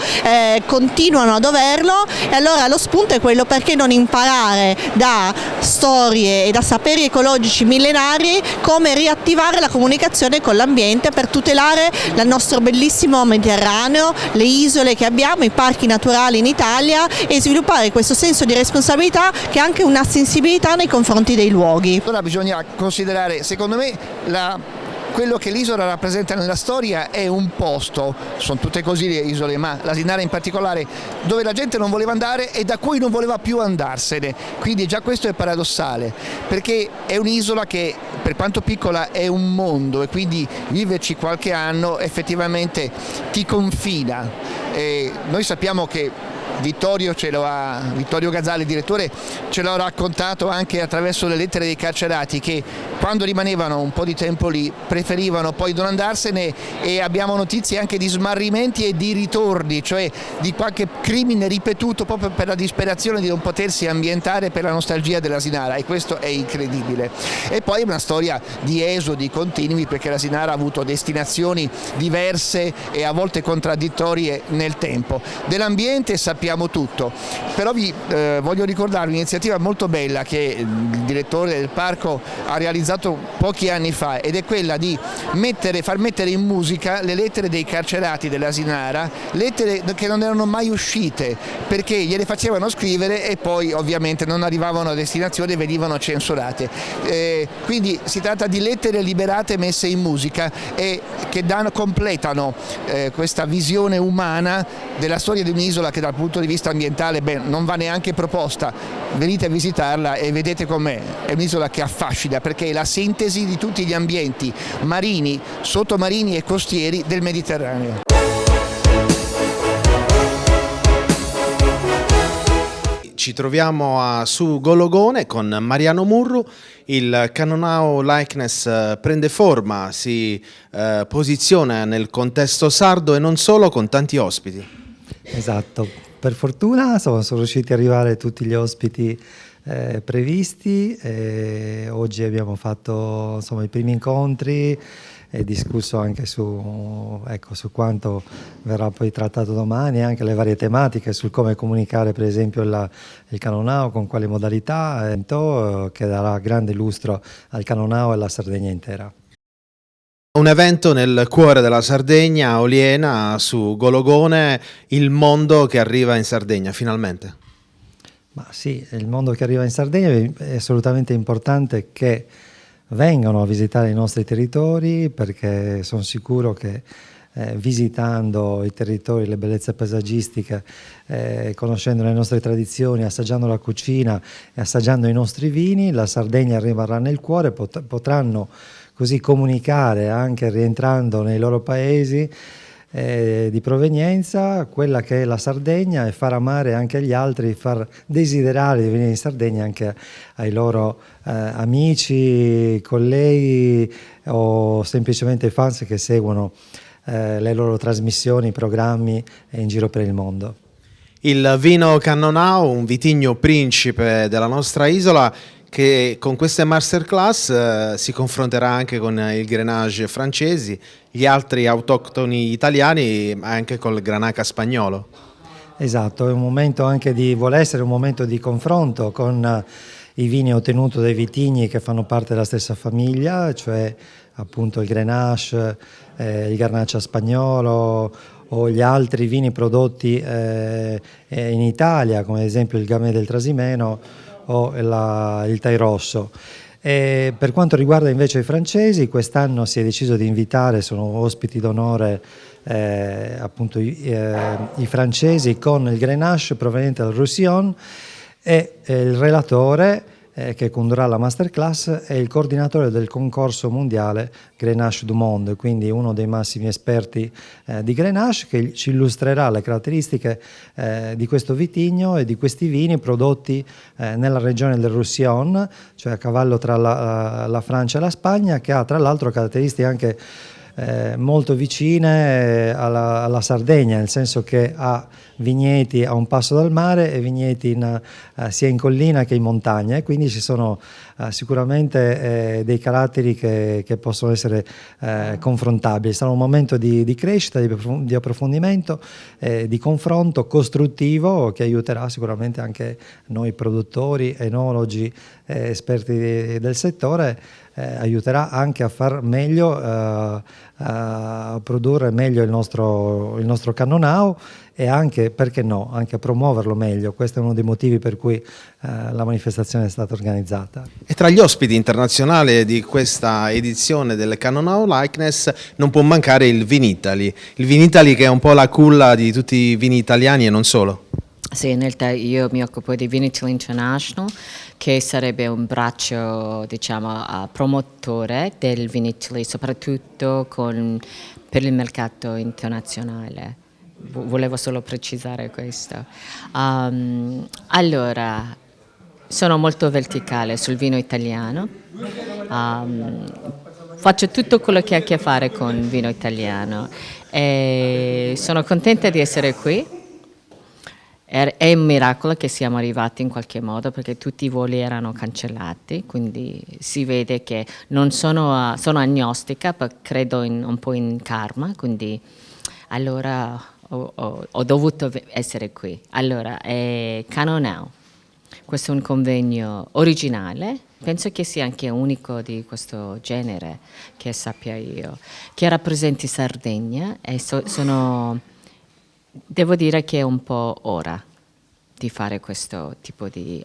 continuano ad averlo e allora lo spunto è quello: perché non imparare da storie e da saperi ecologici millenari come riattivare la comunicazione con l'ambiente per tutelare il nostro bellissimo Mediterraneo, le isole che abbiamo, i parchi naturali in Italia e sviluppare questo senso di responsabilità che è anche una sensibilità nei confronti dei luoghi. Allora bisogna considerare, secondo me, quello che l'isola rappresenta nella storia è un posto, sono tutte così le isole, ma l'Asinara in particolare, dove la gente non voleva andare e da cui non voleva più andarsene, quindi già questo è paradossale, perché è un'isola che per quanto piccola è un mondo e quindi viverci qualche anno effettivamente ti confina. E noi sappiamo che Vittorio Gazzali, direttore, ce l'ha raccontato anche attraverso le lettere dei carcerati, che quando rimanevano un po' di tempo lì preferivano poi non andarsene, e abbiamo notizie anche di smarrimenti e di ritorni, cioè di qualche crimine ripetuto proprio per la disperazione di non potersi ambientare per la nostalgia dell'Asinara, e questo è incredibile. E poi è una storia di esodi continui, perché l'Asinara ha avuto destinazioni diverse e a volte contraddittorie nel tempo. Dell'ambiente sappiamo tutto, però vi voglio ricordare un'iniziativa molto bella che il direttore del parco ha realizzato pochi anni fa, ed è quella di far mettere in musica le lettere dei carcerati dell'Asinara, lettere che non erano mai uscite perché gliele facevano scrivere e poi ovviamente non arrivavano a destinazione e venivano censurate. Quindi si tratta di lettere liberate messe in musica e che completano questa visione umana della storia di un'isola che dal punto di vista ambientale non va neanche proposta. Venite a visitarla e vedete com'è. È un'isola che affascina perché è la sintesi di tutti gli ambienti marini, sottomarini e costieri del Mediterraneo. Ci troviamo su Gologone con Mariano Murru. Il Canonau Likeness prende forma, si posiziona nel contesto sardo e non solo, con tanti ospiti. Esatto, per fortuna sono riusciti ad arrivare tutti gli ospiti previsti. Oggi abbiamo fatto i primi incontri e discusso anche su quanto verrà poi trattato domani, anche le varie tematiche, sul come comunicare per esempio il Canonau, con quali modalità, che darà grande lustro al Canonau e alla Sardegna intera. Un evento nel cuore della Sardegna, a Oliena, su Gologone, il mondo che arriva in Sardegna finalmente. Ma sì, il mondo che arriva in Sardegna è assolutamente importante che vengano a visitare i nostri territori, perché sono sicuro che visitando i territori, le bellezze paesaggistiche, conoscendo le nostre tradizioni, assaggiando la cucina e assaggiando i nostri vini, la Sardegna rimarrà nel cuore, potranno così comunicare anche rientrando nei loro paesi di provenienza quella che è la Sardegna e far amare anche agli altri, far desiderare di venire in Sardegna anche ai loro amici, colleghi o semplicemente fans che seguono le loro trasmissioni, programmi in giro per il mondo. Il vino Cannonau, un vitigno principe della nostra isola, che con queste masterclass si confronterà anche con il Grenache francesi, gli altri autoctoni italiani, ma anche col Granaca spagnolo. Esatto, è un momento anche vuole essere un momento di confronto con i vini ottenuti dai vitigni che fanno parte della stessa famiglia, cioè appunto il Grenache, il Garnacha spagnolo o gli altri vini prodotti in Italia, come ad esempio il Gamay del Trasimeno o il Thai Rosso. E per quanto riguarda invece i francesi, quest'anno si è deciso di invitare, sono ospiti d'onore appunto i francesi con il Grenache proveniente dal Roussillon e il relatore che condurrà la masterclass è il coordinatore del concorso mondiale Grenache du Monde, quindi uno dei massimi esperti di Grenache, che ci illustrerà le caratteristiche di questo vitigno e di questi vini prodotti nella regione del Roussillon, cioè a cavallo tra la Francia e la Spagna, che ha tra l'altro caratteristiche anche molto vicine alla Sardegna, nel senso che ha vigneti a un passo dal mare e vigneti sia in collina che in montagna, e quindi ci sono sicuramente dei caratteri che possono essere confrontabili. Sarà un momento di crescita, di approfondimento, di confronto costruttivo che aiuterà sicuramente anche noi produttori, enologi, esperti del settore, aiuterà anche a far meglio, a produrre meglio il nostro Cannonau e anche, perché no, anche a promuoverlo meglio. Questo è uno dei motivi per cui la manifestazione è stata organizzata. E tra gli ospiti internazionali di questa edizione del Cannonau Likeness non può mancare il Vinitaly. Il Vinitaly che è un po' la culla di tutti i vini italiani e non solo. Sì, in realtà io mi occupo di Vinitaly International, che sarebbe un braccio, diciamo, promotore del Vinitaly, soprattutto per il mercato internazionale. Volevo solo precisare questo. Allora, sono molto verticale sul vino italiano. Faccio tutto quello che ha a che fare con vino italiano e sono contenta di essere qui. È un miracolo che siamo arrivati in qualche modo, perché tutti i voli erano cancellati, quindi si vede che non sono agnostica, ma credo un po' in karma, quindi allora ho dovuto essere qui. Allora, Cannonau, questo è un convegno originale, penso che sia anche unico di questo genere, che sappia io, che rappresenti Sardegna e devo dire che è un po' ora di fare questo tipo di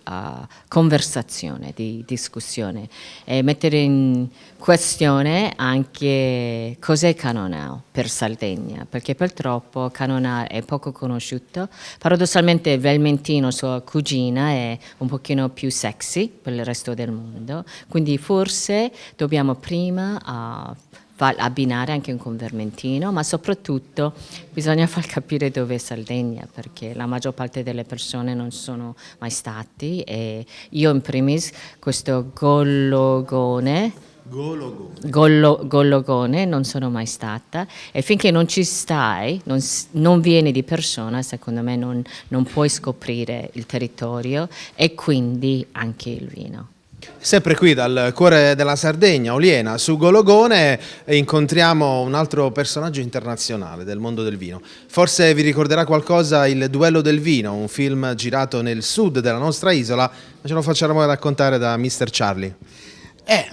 conversazione, di discussione e mettere in questione anche cos'è Cannonau per Sardegna, perché purtroppo Cannonau è poco conosciuto. Paradossalmente Velmentino, sua cugina, è un pochino più sexy per il resto del mondo, quindi forse dobbiamo prima abbinare anche un convermentino, ma soprattutto bisogna far capire dove è Sardegna, perché la maggior parte delle persone non sono mai stati, e io in primis questo Gollogone non sono mai stata, e finché non ci stai, non vieni di persona, secondo me non puoi scoprire il territorio e quindi anche il vino. Sempre qui dal cuore della Sardegna, Oliena, su Gologone, incontriamo un altro personaggio internazionale del mondo del vino. Forse vi ricorderà qualcosa Il Duello del Vino, un film girato nel sud della nostra isola, ma ce lo facciamo raccontare da Mr. Charlie.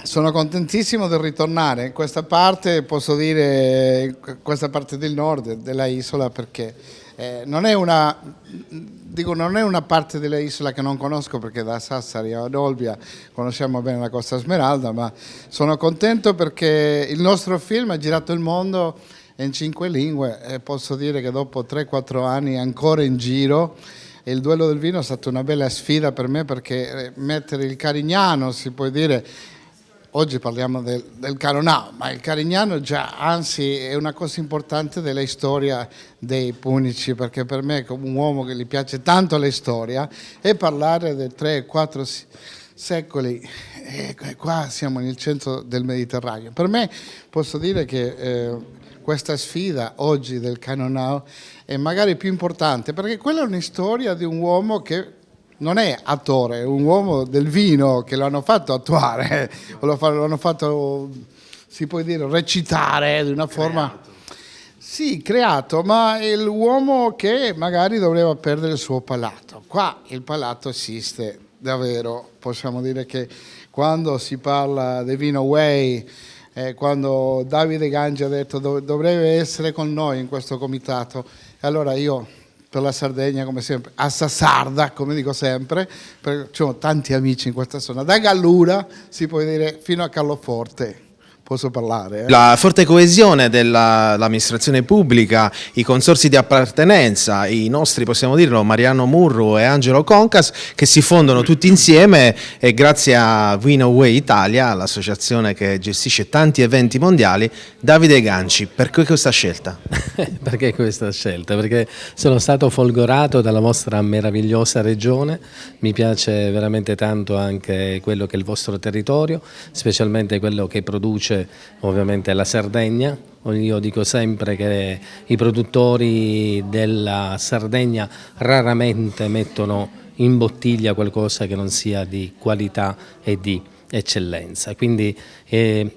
Sono contentissimo di ritornare in questa parte, posso dire, questa parte del nord della isola, perché non è una parte dell'isola che non conosco, perché da Sassari ad Olbia conosciamo bene la Costa Smeralda, ma sono contento perché il nostro film ha girato il mondo in 5 lingue e posso dire che dopo 3-4 anni ancora in giro. Il Duello del Vino è stata una bella sfida per me, perché mettere il carignano, si può dire, oggi parliamo del Cannonau, ma il Carignano già, anzi, è una cosa importante della storia dei punici, perché per me, come un uomo che gli piace tanto la storia, e parlare dei 3-4 secoli, qua siamo nel centro del Mediterraneo. Per me posso dire che questa sfida oggi del Cannonau è magari più importante, perché quella è una storia di un uomo che non è attore, è un uomo del vino che lo hanno fatto attuare, lo hanno fatto, si può dire, recitare di una forma... Sì, creato, ma è l'uomo che magari doveva perdere il suo palato. Qua il palato esiste davvero, possiamo dire che quando si parla di Vino Way, quando Davide Gangi ha detto dovrebbe essere con noi in questo comitato, allora io... per la Sardegna, come sempre, a Sassarda, come dico sempre, perché ho tanti amici in questa zona, da Gallura si può dire fino a Carloforte. Posso parlare? La forte coesione dell'amministrazione pubblica, i consorzi di appartenenza, i nostri, possiamo dirlo, Mariano Murru e Angelo Concas, che si fondono tutti insieme e grazie a Vino Way Italia, l'associazione che gestisce tanti eventi mondiali. Davide Ganci, perché questa scelta? Perché questa scelta? Perché sono stato folgorato dalla vostra meravigliosa regione, mi piace veramente tanto anche quello che è il vostro territorio, specialmente quello che produce ovviamente la Sardegna. Io dico sempre che i produttori della Sardegna raramente mettono in bottiglia qualcosa che non sia di qualità e di eccellenza. Quindi è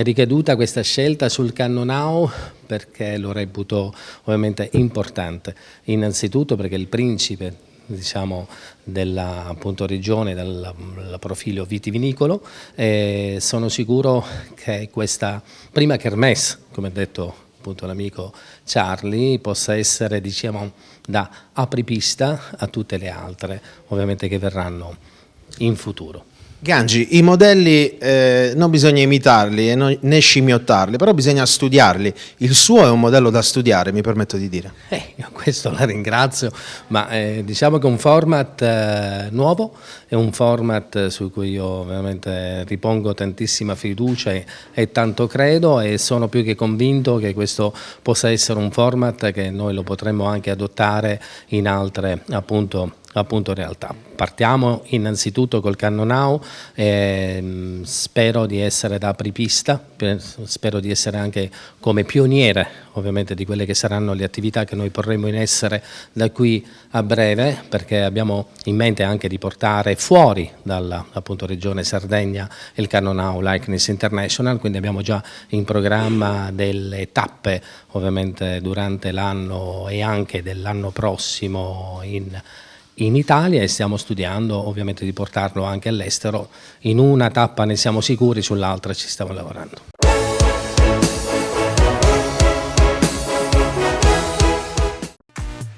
ricaduta questa scelta sul Cannonau perché lo reputo ovviamente importante, innanzitutto perché il principe, diciamo, della appunto regione, del profilo vitivinicolo, sono sicuro che questa prima kermesse, come ha detto appunto l'amico Charlie, possa essere, diciamo, da apripista a tutte le altre ovviamente che verranno in futuro. Gangi, i modelli non bisogna imitarli né scimmiottarli, però bisogna studiarli. Il suo è un modello da studiare, mi permetto di dire. Io questo la ringrazio, ma diciamo che è un format nuovo, è un format su cui io veramente ripongo tantissima fiducia e tanto credo, e sono più che convinto che questo possa essere un format che noi lo potremmo anche adottare in altre appunto realtà. Partiamo innanzitutto col Cannonau, spero di essere da apripista, spero di essere anche come pioniere ovviamente di quelle che saranno le attività che noi porremo in essere da qui a breve, perché abbiamo in mente anche di portare fuori dalla appunto regione Sardegna il Cannonau Likeness International, quindi abbiamo già in programma delle tappe ovviamente durante l'anno e anche dell'anno prossimo in Italia, e stiamo studiando ovviamente di portarlo anche all'estero. In una tappa ne siamo sicuri, sull'altra ci stiamo lavorando.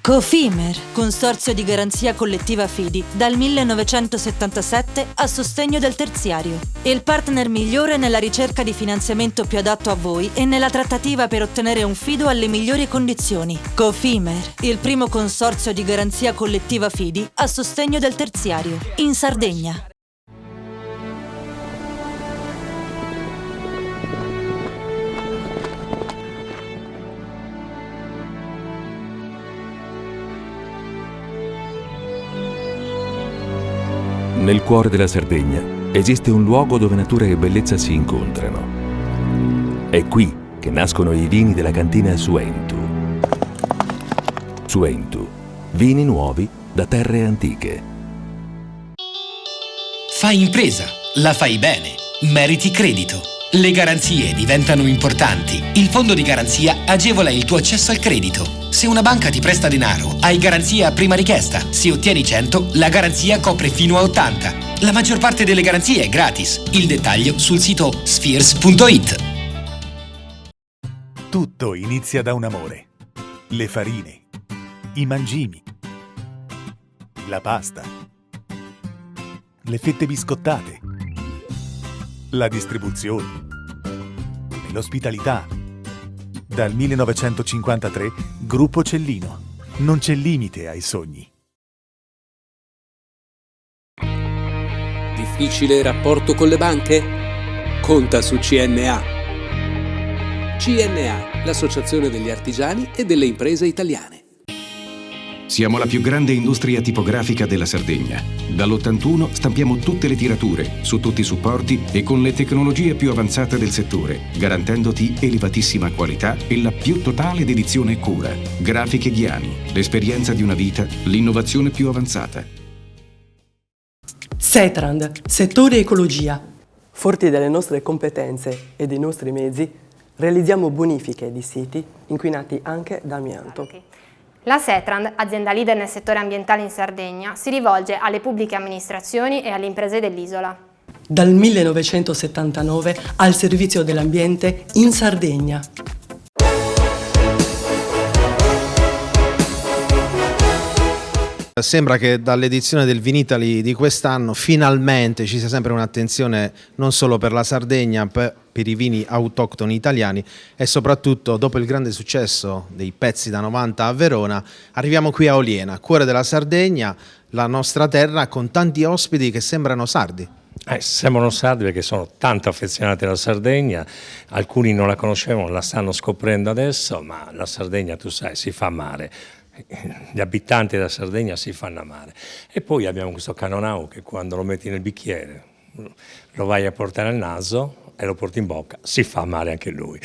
Cofimer, consorzio di garanzia collettiva Fidi, dal 1977 a sostegno del terziario. Il partner migliore nella ricerca di finanziamento più adatto a voi e nella trattativa per ottenere un fido alle migliori condizioni. Cofimer, il primo consorzio di garanzia collettiva Fidi a sostegno del terziario, in Sardegna. Nel cuore della Sardegna esiste un luogo dove natura e bellezza si incontrano. È qui che nascono i vini della cantina Suentu. Suentu, vini nuovi da terre antiche. Fai impresa, la fai bene, meriti credito. Le garanzie diventano importanti. Il fondo di garanzia agevola il tuo accesso al credito. Se una banca ti presta denaro, hai garanzia a prima richiesta. Se ottieni 100, la garanzia copre fino a 80. La maggior parte delle garanzie è gratis. Il dettaglio sul sito spheres.it. Tutto inizia da un amore. Le farine, i mangimi, la pasta, le fette biscottate, la distribuzione e l'ospitalità. Dal 1953, Gruppo Cellino. Non c'è limite ai sogni. Difficile rapporto con le banche? conta su CNA. CNA, l'associazione degli artigiani e delle imprese italiane. Siamo la più grande industria tipografica della Sardegna. Dall'81 stampiamo tutte le tirature, su tutti i supporti e con le tecnologie più avanzate del settore, garantendoti elevatissima qualità e la più totale dedizione e cura. Grafiche Ghiani, l'esperienza di una vita, l'innovazione più avanzata. Setrand, settore ecologia. Forti delle nostre competenze e dei nostri mezzi, realizziamo bonifiche di siti inquinati anche da amianto. La Setrand, azienda leader nel settore ambientale in Sardegna, si rivolge alle pubbliche amministrazioni e alle imprese dell'isola. Dal 1979 al servizio dell'ambiente in Sardegna. Sembra che dall'edizione del Vinitaly di quest'anno finalmente ci sia sempre un'attenzione non solo per la Sardegna, per i vini autoctoni italiani e soprattutto dopo il grande successo dei Pezzi da 90 a Verona arriviamo qui a Oliena, cuore della Sardegna, la nostra terra con tanti ospiti che sembrano sardi. Sembrano sardi perché sono tanto affezionati alla Sardegna, alcuni non la conoscevano, la stanno scoprendo adesso, ma la Sardegna, tu sai, si fa amare. Gli abitanti della Sardegna si fanno amare. E poi abbiamo questo Cannonau che quando lo metti nel bicchiere lo vai a portare al naso e lo porti in bocca, si fa amare anche lui.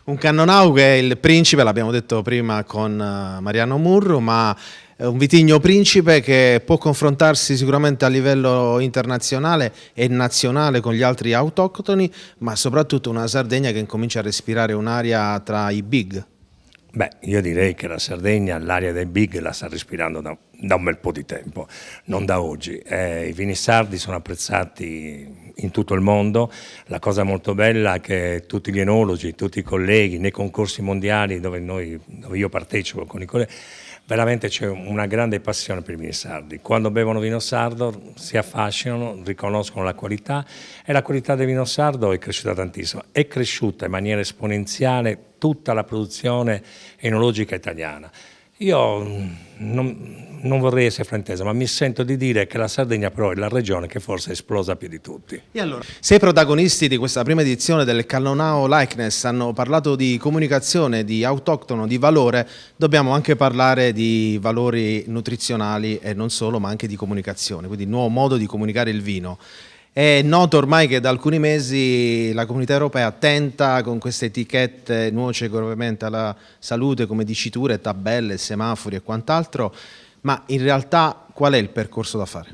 Un Cannonau che è il principe, l'abbiamo detto prima con Mariano Murru, ma è un vitigno principe che può confrontarsi sicuramente a livello internazionale e nazionale con gli altri autoctoni, ma soprattutto una Sardegna che incomincia a respirare un'aria tra i big. Beh, io direi che la Sardegna l'aria dei big la sta respirando da un bel po' di tempo, non da oggi. I vini sardi sono apprezzati in tutto il mondo. La cosa molto bella è che tutti gli enologi, tutti i colleghi, nei concorsi mondiali dove io partecipo con i colleghi, veramente c'è una grande passione per i vini sardi. Quando bevono vino sardo si affascinano, riconoscono la qualità e la qualità del vino sardo è cresciuta tantissimo. È cresciuta in maniera esponenziale tutta la produzione enologica italiana. Io non vorrei essere fraintesa, ma mi sento di dire che la Sardegna però è la regione che forse è esplosa più di tutti. E allora, se i protagonisti di questa prima edizione del Cannonau Likeness hanno parlato di comunicazione, di autoctono, di valore, dobbiamo anche parlare di valori nutrizionali e non solo, ma anche di comunicazione, quindi nuovo modo di comunicare il vino. È noto ormai che da alcuni mesi la Comunità Europea tenta con queste etichette nuoce gravemente alla salute come diciture, tabelle, semafori e quant'altro, ma in realtà qual è il percorso da fare?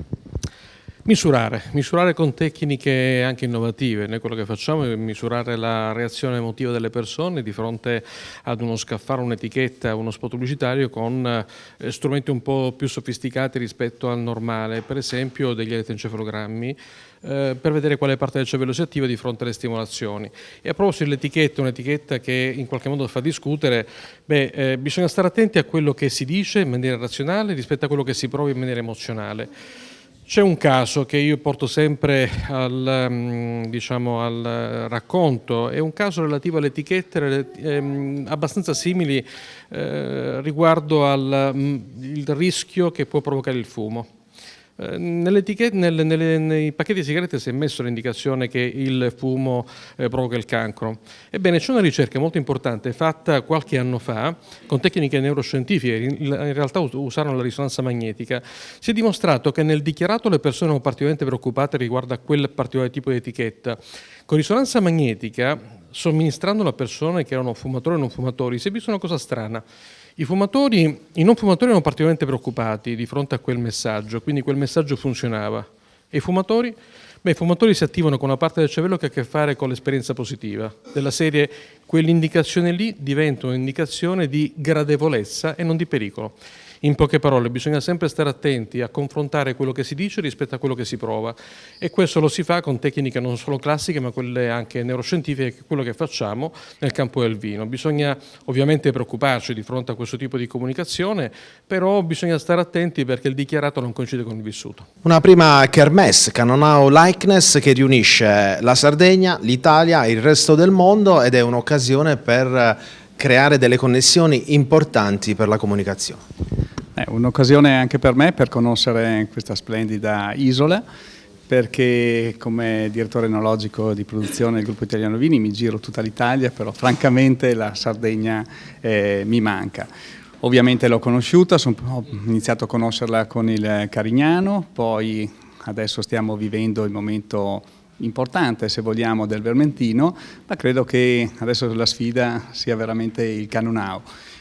Misurare con tecniche anche innovative. Noi quello che facciamo è misurare la reazione emotiva delle persone di fronte ad uno scaffale, un'etichetta, uno spot pubblicitario con strumenti un po' più sofisticati rispetto al normale, per esempio degli elettroencefalogrammi, per vedere quale parte del cervello si attiva di fronte alle stimolazioni. E a proposito dell'etichetta, un'etichetta che in qualche modo fa discutere, bisogna stare attenti a quello che si dice in maniera razionale rispetto a quello che si prova in maniera emozionale. C'è un caso che io porto sempre al racconto, è un caso relativo alle etichette abbastanza simili riguardo al rischio che può provocare il fumo. Nei pacchetti di sigarette si è messo l'indicazione che il fumo provoca il cancro. Ebbene, c'è una ricerca molto importante fatta qualche anno fa con tecniche neuroscientifiche, in realtà usarono la risonanza magnetica. Si è dimostrato che nel dichiarato le persone erano particolarmente preoccupate riguardo a quel particolare tipo di etichetta. Con risonanza magnetica, somministrandola a persone che erano fumatori o non fumatori, si è vista una cosa strana. I non fumatori erano particolarmente preoccupati di fronte a quel messaggio, quindi quel messaggio funzionava. E i fumatori? I fumatori si attivano con una parte del cervello che ha a che fare con l'esperienza positiva, della serie quell'indicazione lì diventa un'indicazione di gradevolezza e non di pericolo. In poche parole, bisogna sempre stare attenti a confrontare quello che si dice rispetto a quello che si prova, e questo lo si fa con tecniche non solo classiche ma quelle anche neuroscientifiche, che è quello che facciamo nel campo del vino. Bisogna ovviamente preoccuparci di fronte a questo tipo di comunicazione, però bisogna stare attenti perché il dichiarato non coincide con il vissuto. Una prima kermesse, Cannonau Likeness, che riunisce la Sardegna, l'Italia e il resto del mondo, ed è un'occasione per creare delle connessioni importanti per la comunicazione. È un'occasione anche per me per conoscere questa splendida isola perché come direttore enologico di produzione del gruppo Italiano Vini mi giro tutta l'Italia, però francamente la Sardegna mi manca. Ovviamente l'ho conosciuta, ho iniziato a conoscerla con il Carignano, poi adesso stiamo vivendo il momento importante, se vogliamo, del Vermentino, ma credo che adesso la sfida sia veramente il Cannonau.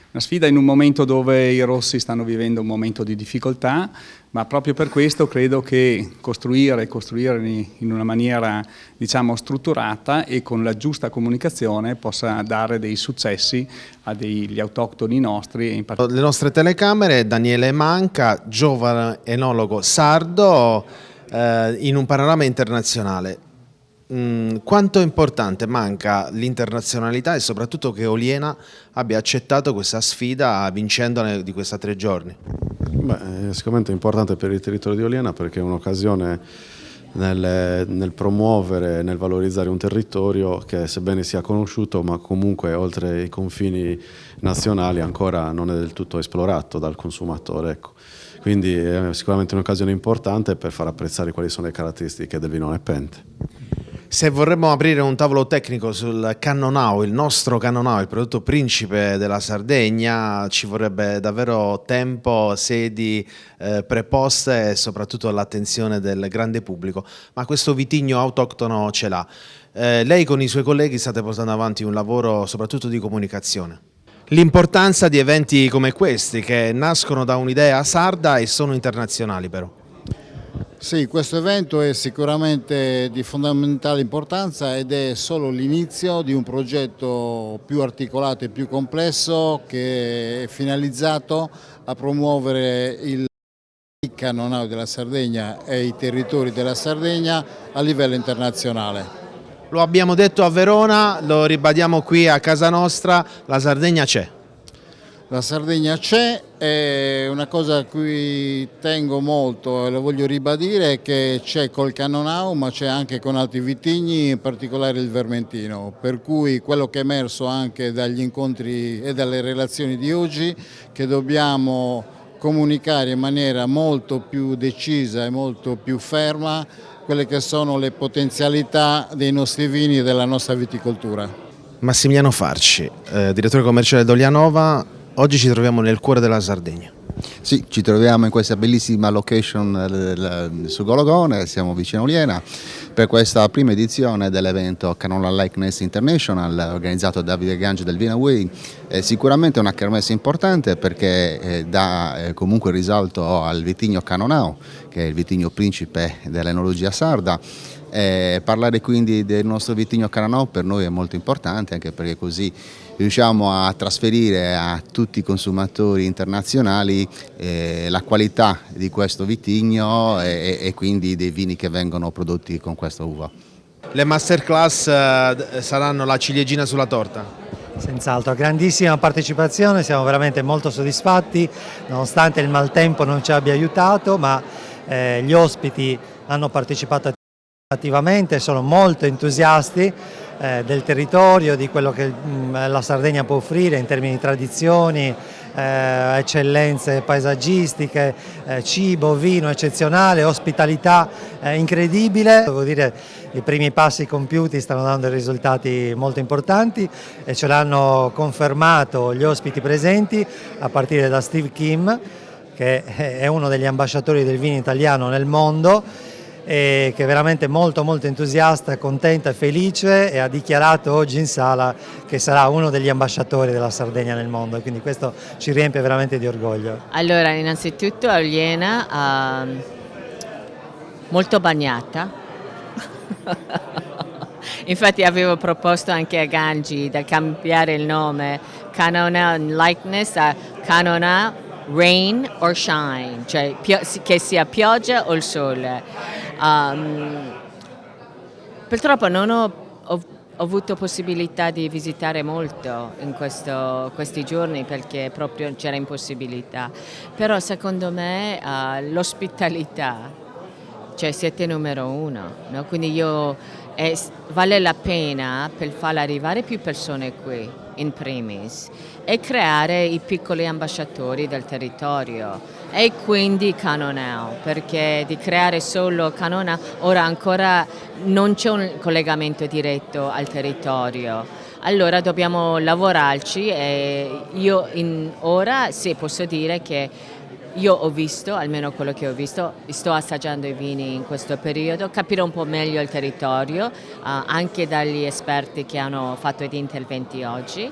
Una sfida in un momento dove i rossi stanno vivendo un momento di difficoltà, ma proprio per questo credo che costruire in una maniera, diciamo, strutturata e con la giusta comunicazione possa dare dei successi agli autoctoni nostri. E in Le nostre telecamere, Daniele Manca, giovane enologo sardo in un panorama internazionale. Quanto è importante manca l'internazionalità e soprattutto che Oliena abbia accettato questa sfida vincendone di questa 3 giorni? Beh, sicuramente è importante per il territorio di Oliena perché è un'occasione nel promuovere, nel valorizzare un territorio che sebbene sia conosciuto ma comunque oltre i confini nazionali ancora non è del tutto esplorato dal consumatore. Ecco. Quindi è sicuramente un'occasione importante per far apprezzare quali sono le caratteristiche del vino Nepente. Se vorremmo aprire un tavolo tecnico sul Cannonau, il nostro Cannonau, il prodotto principe della Sardegna, ci vorrebbe davvero tempo, sedi preposte e soprattutto l'attenzione del grande pubblico, ma questo vitigno autoctono ce l'ha. Lei con i suoi colleghi state portando avanti un lavoro soprattutto di comunicazione. L'importanza di eventi come questi che nascono da un'idea sarda e sono internazionali però. Sì, questo evento è sicuramente di fondamentale importanza ed è solo l'inizio di un progetto più articolato e più complesso che è finalizzato a promuovere il Cannonau della Sardegna e i territori della Sardegna a livello internazionale. Lo abbiamo detto a Verona, lo ribadiamo qui a casa nostra, la Sardegna c'è. La Sardegna c'è, e una cosa a cui tengo molto e lo voglio ribadire è che c'è col Cannonau ma c'è anche con altri vitigni, in particolare il Vermentino, per cui quello che è emerso anche dagli incontri e dalle relazioni di oggi che dobbiamo comunicare in maniera molto più decisa e molto più ferma quelle che sono le potenzialità dei nostri vini e della nostra viticoltura. Massimiliano Farci, direttore commerciale di Olianova. Oggi ci troviamo nel cuore della Sardegna. Sì, ci troviamo in questa bellissima location su Gologone, siamo vicino a Oliena, per questa prima edizione dell'evento Cannonau Likeness International organizzato da Davide Gangi del Vinaway. Sicuramente è una kermesse importante perché dà comunque risalto al vitigno Cannonau, che è il vitigno principe dell'enologia sarda. Parlare quindi del nostro vitigno Cannonau per noi è molto importante, anche perché così riusciamo a trasferire a tutti i consumatori internazionali la qualità di questo vitigno e quindi dei vini che vengono prodotti con questa uva. Le masterclass saranno la ciliegina sulla torta? Senz'altro, grandissima partecipazione, siamo veramente molto soddisfatti, nonostante il maltempo non ci abbia aiutato, ma gli ospiti hanno partecipato attivamente, sono molto entusiasti del territorio, di quello che la Sardegna può offrire in termini di tradizioni, eccellenze paesaggistiche, cibo, vino eccezionale, ospitalità incredibile. Devo dire, i primi passi compiuti stanno dando risultati molto importanti e ce l'hanno confermato gli ospiti presenti, a partire da Steve Kim, che è uno degli ambasciatori del vino italiano nel mondo, e che è veramente molto entusiasta, contenta e felice, e ha dichiarato oggi in sala che sarà uno degli ambasciatori della Sardegna nel mondo, quindi questo ci riempie veramente di orgoglio. Allora, innanzitutto Oliena molto bagnata, infatti avevo proposto anche a Gangi di cambiare il nome Cannonau Likeness a Cannonau Rain or Shine, cioè che sia pioggia o il sole. Purtroppo non ho avuto possibilità di visitare molto in questi giorni perché proprio c'era impossibilità, però secondo me l'ospitalità, cioè siete numero uno, no? Quindi io e vale la pena per far arrivare più persone qui, in primis, e creare i piccoli ambasciatori del territorio e quindi Canonau, perché di creare solo Canonau ora ancora non c'è un collegamento diretto al territorio. Allora dobbiamo lavorarci e io ora sì posso dire che io ho visto, almeno quello che ho visto, sto assaggiando i vini in questo periodo, capire un po' meglio il territorio, anche dagli esperti che hanno fatto gli interventi oggi.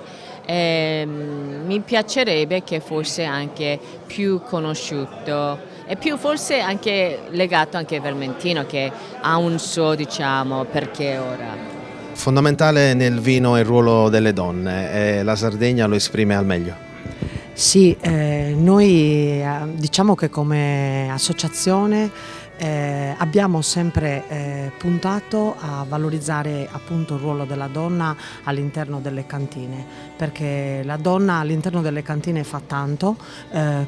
Mi piacerebbe che fosse anche più conosciuto e più forse anche legato anche a Vermentino, che ha un suo, diciamo, perché ora. Fondamentale nel vino è il ruolo delle donne e la Sardegna lo esprime al meglio. Sì, noi diciamo che come associazione abbiamo sempre puntato a valorizzare appunto il ruolo della donna all'interno delle cantine, perché la donna all'interno delle cantine fa tanto,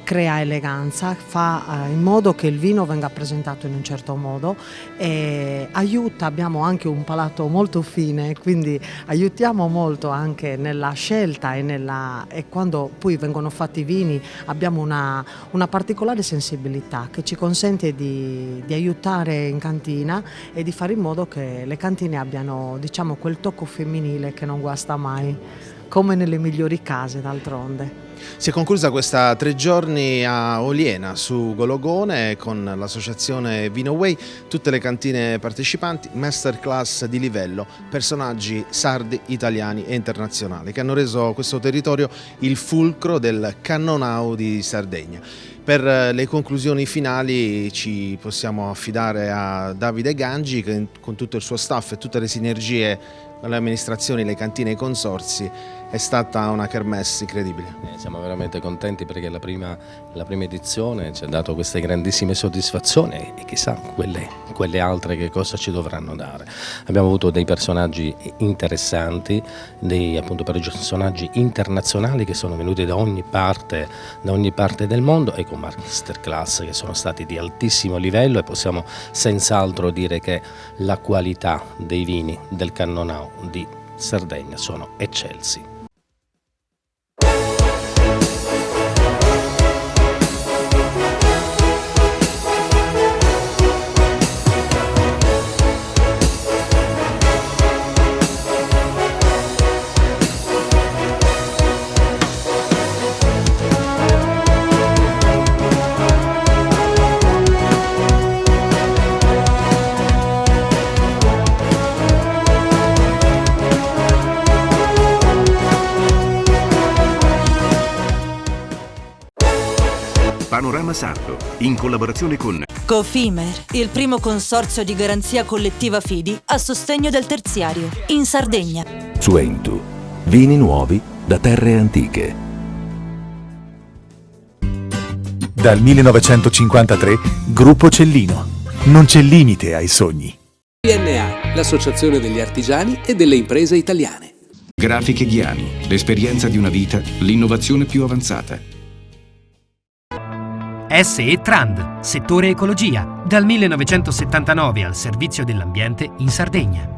crea eleganza, fa in modo che il vino venga presentato in un certo modo e aiuta, abbiamo anche un palato molto fine, quindi aiutiamo molto anche nella scelta e quando poi vengono fatti i vini abbiamo una particolare sensibilità che ci consente di aiutare in cantina e di fare in modo che le cantine abbiano, diciamo, quel tocco femminile che non guasta mai, come nelle migliori case d'altronde. Si è conclusa questa 3 giorni a Oliena su Gologone con l'associazione Vinoway, tutte le cantine partecipanti, masterclass di livello, personaggi sardi, italiani e internazionali che hanno reso questo territorio il fulcro del Cannonau di Sardegna. Per le conclusioni finali ci possiamo affidare a Davide Gangi che con tutto il suo staff e tutte le sinergie con le amministrazioni, le cantine e i consorzi è stata una kermesse incredibile. Siamo veramente contenti perché la prima edizione ci ha dato queste grandissime soddisfazioni e chissà quelle altre che cosa ci dovranno dare. Abbiamo avuto dei personaggi interessanti, dei appunto personaggi internazionali che sono venuti da ogni parte del mondo e con masterclass che sono stati di altissimo livello e possiamo senz'altro dire che la qualità dei vini del Cannonau di Sardegna sono eccelsi. Panorama Sardo, in collaborazione con Cofimer, il primo consorzio di garanzia collettiva fidi a sostegno del terziario, in Sardegna. Suentu, vini nuovi da terre antiche. Dal 1953, Gruppo Cellino. Non c'è limite ai sogni. PNA, l'associazione degli artigiani e delle imprese italiane. Grafiche Ghiani, l'esperienza di una vita, l'innovazione più avanzata. SE Trand, settore ecologia, dal 1979 al servizio dell'ambiente in Sardegna.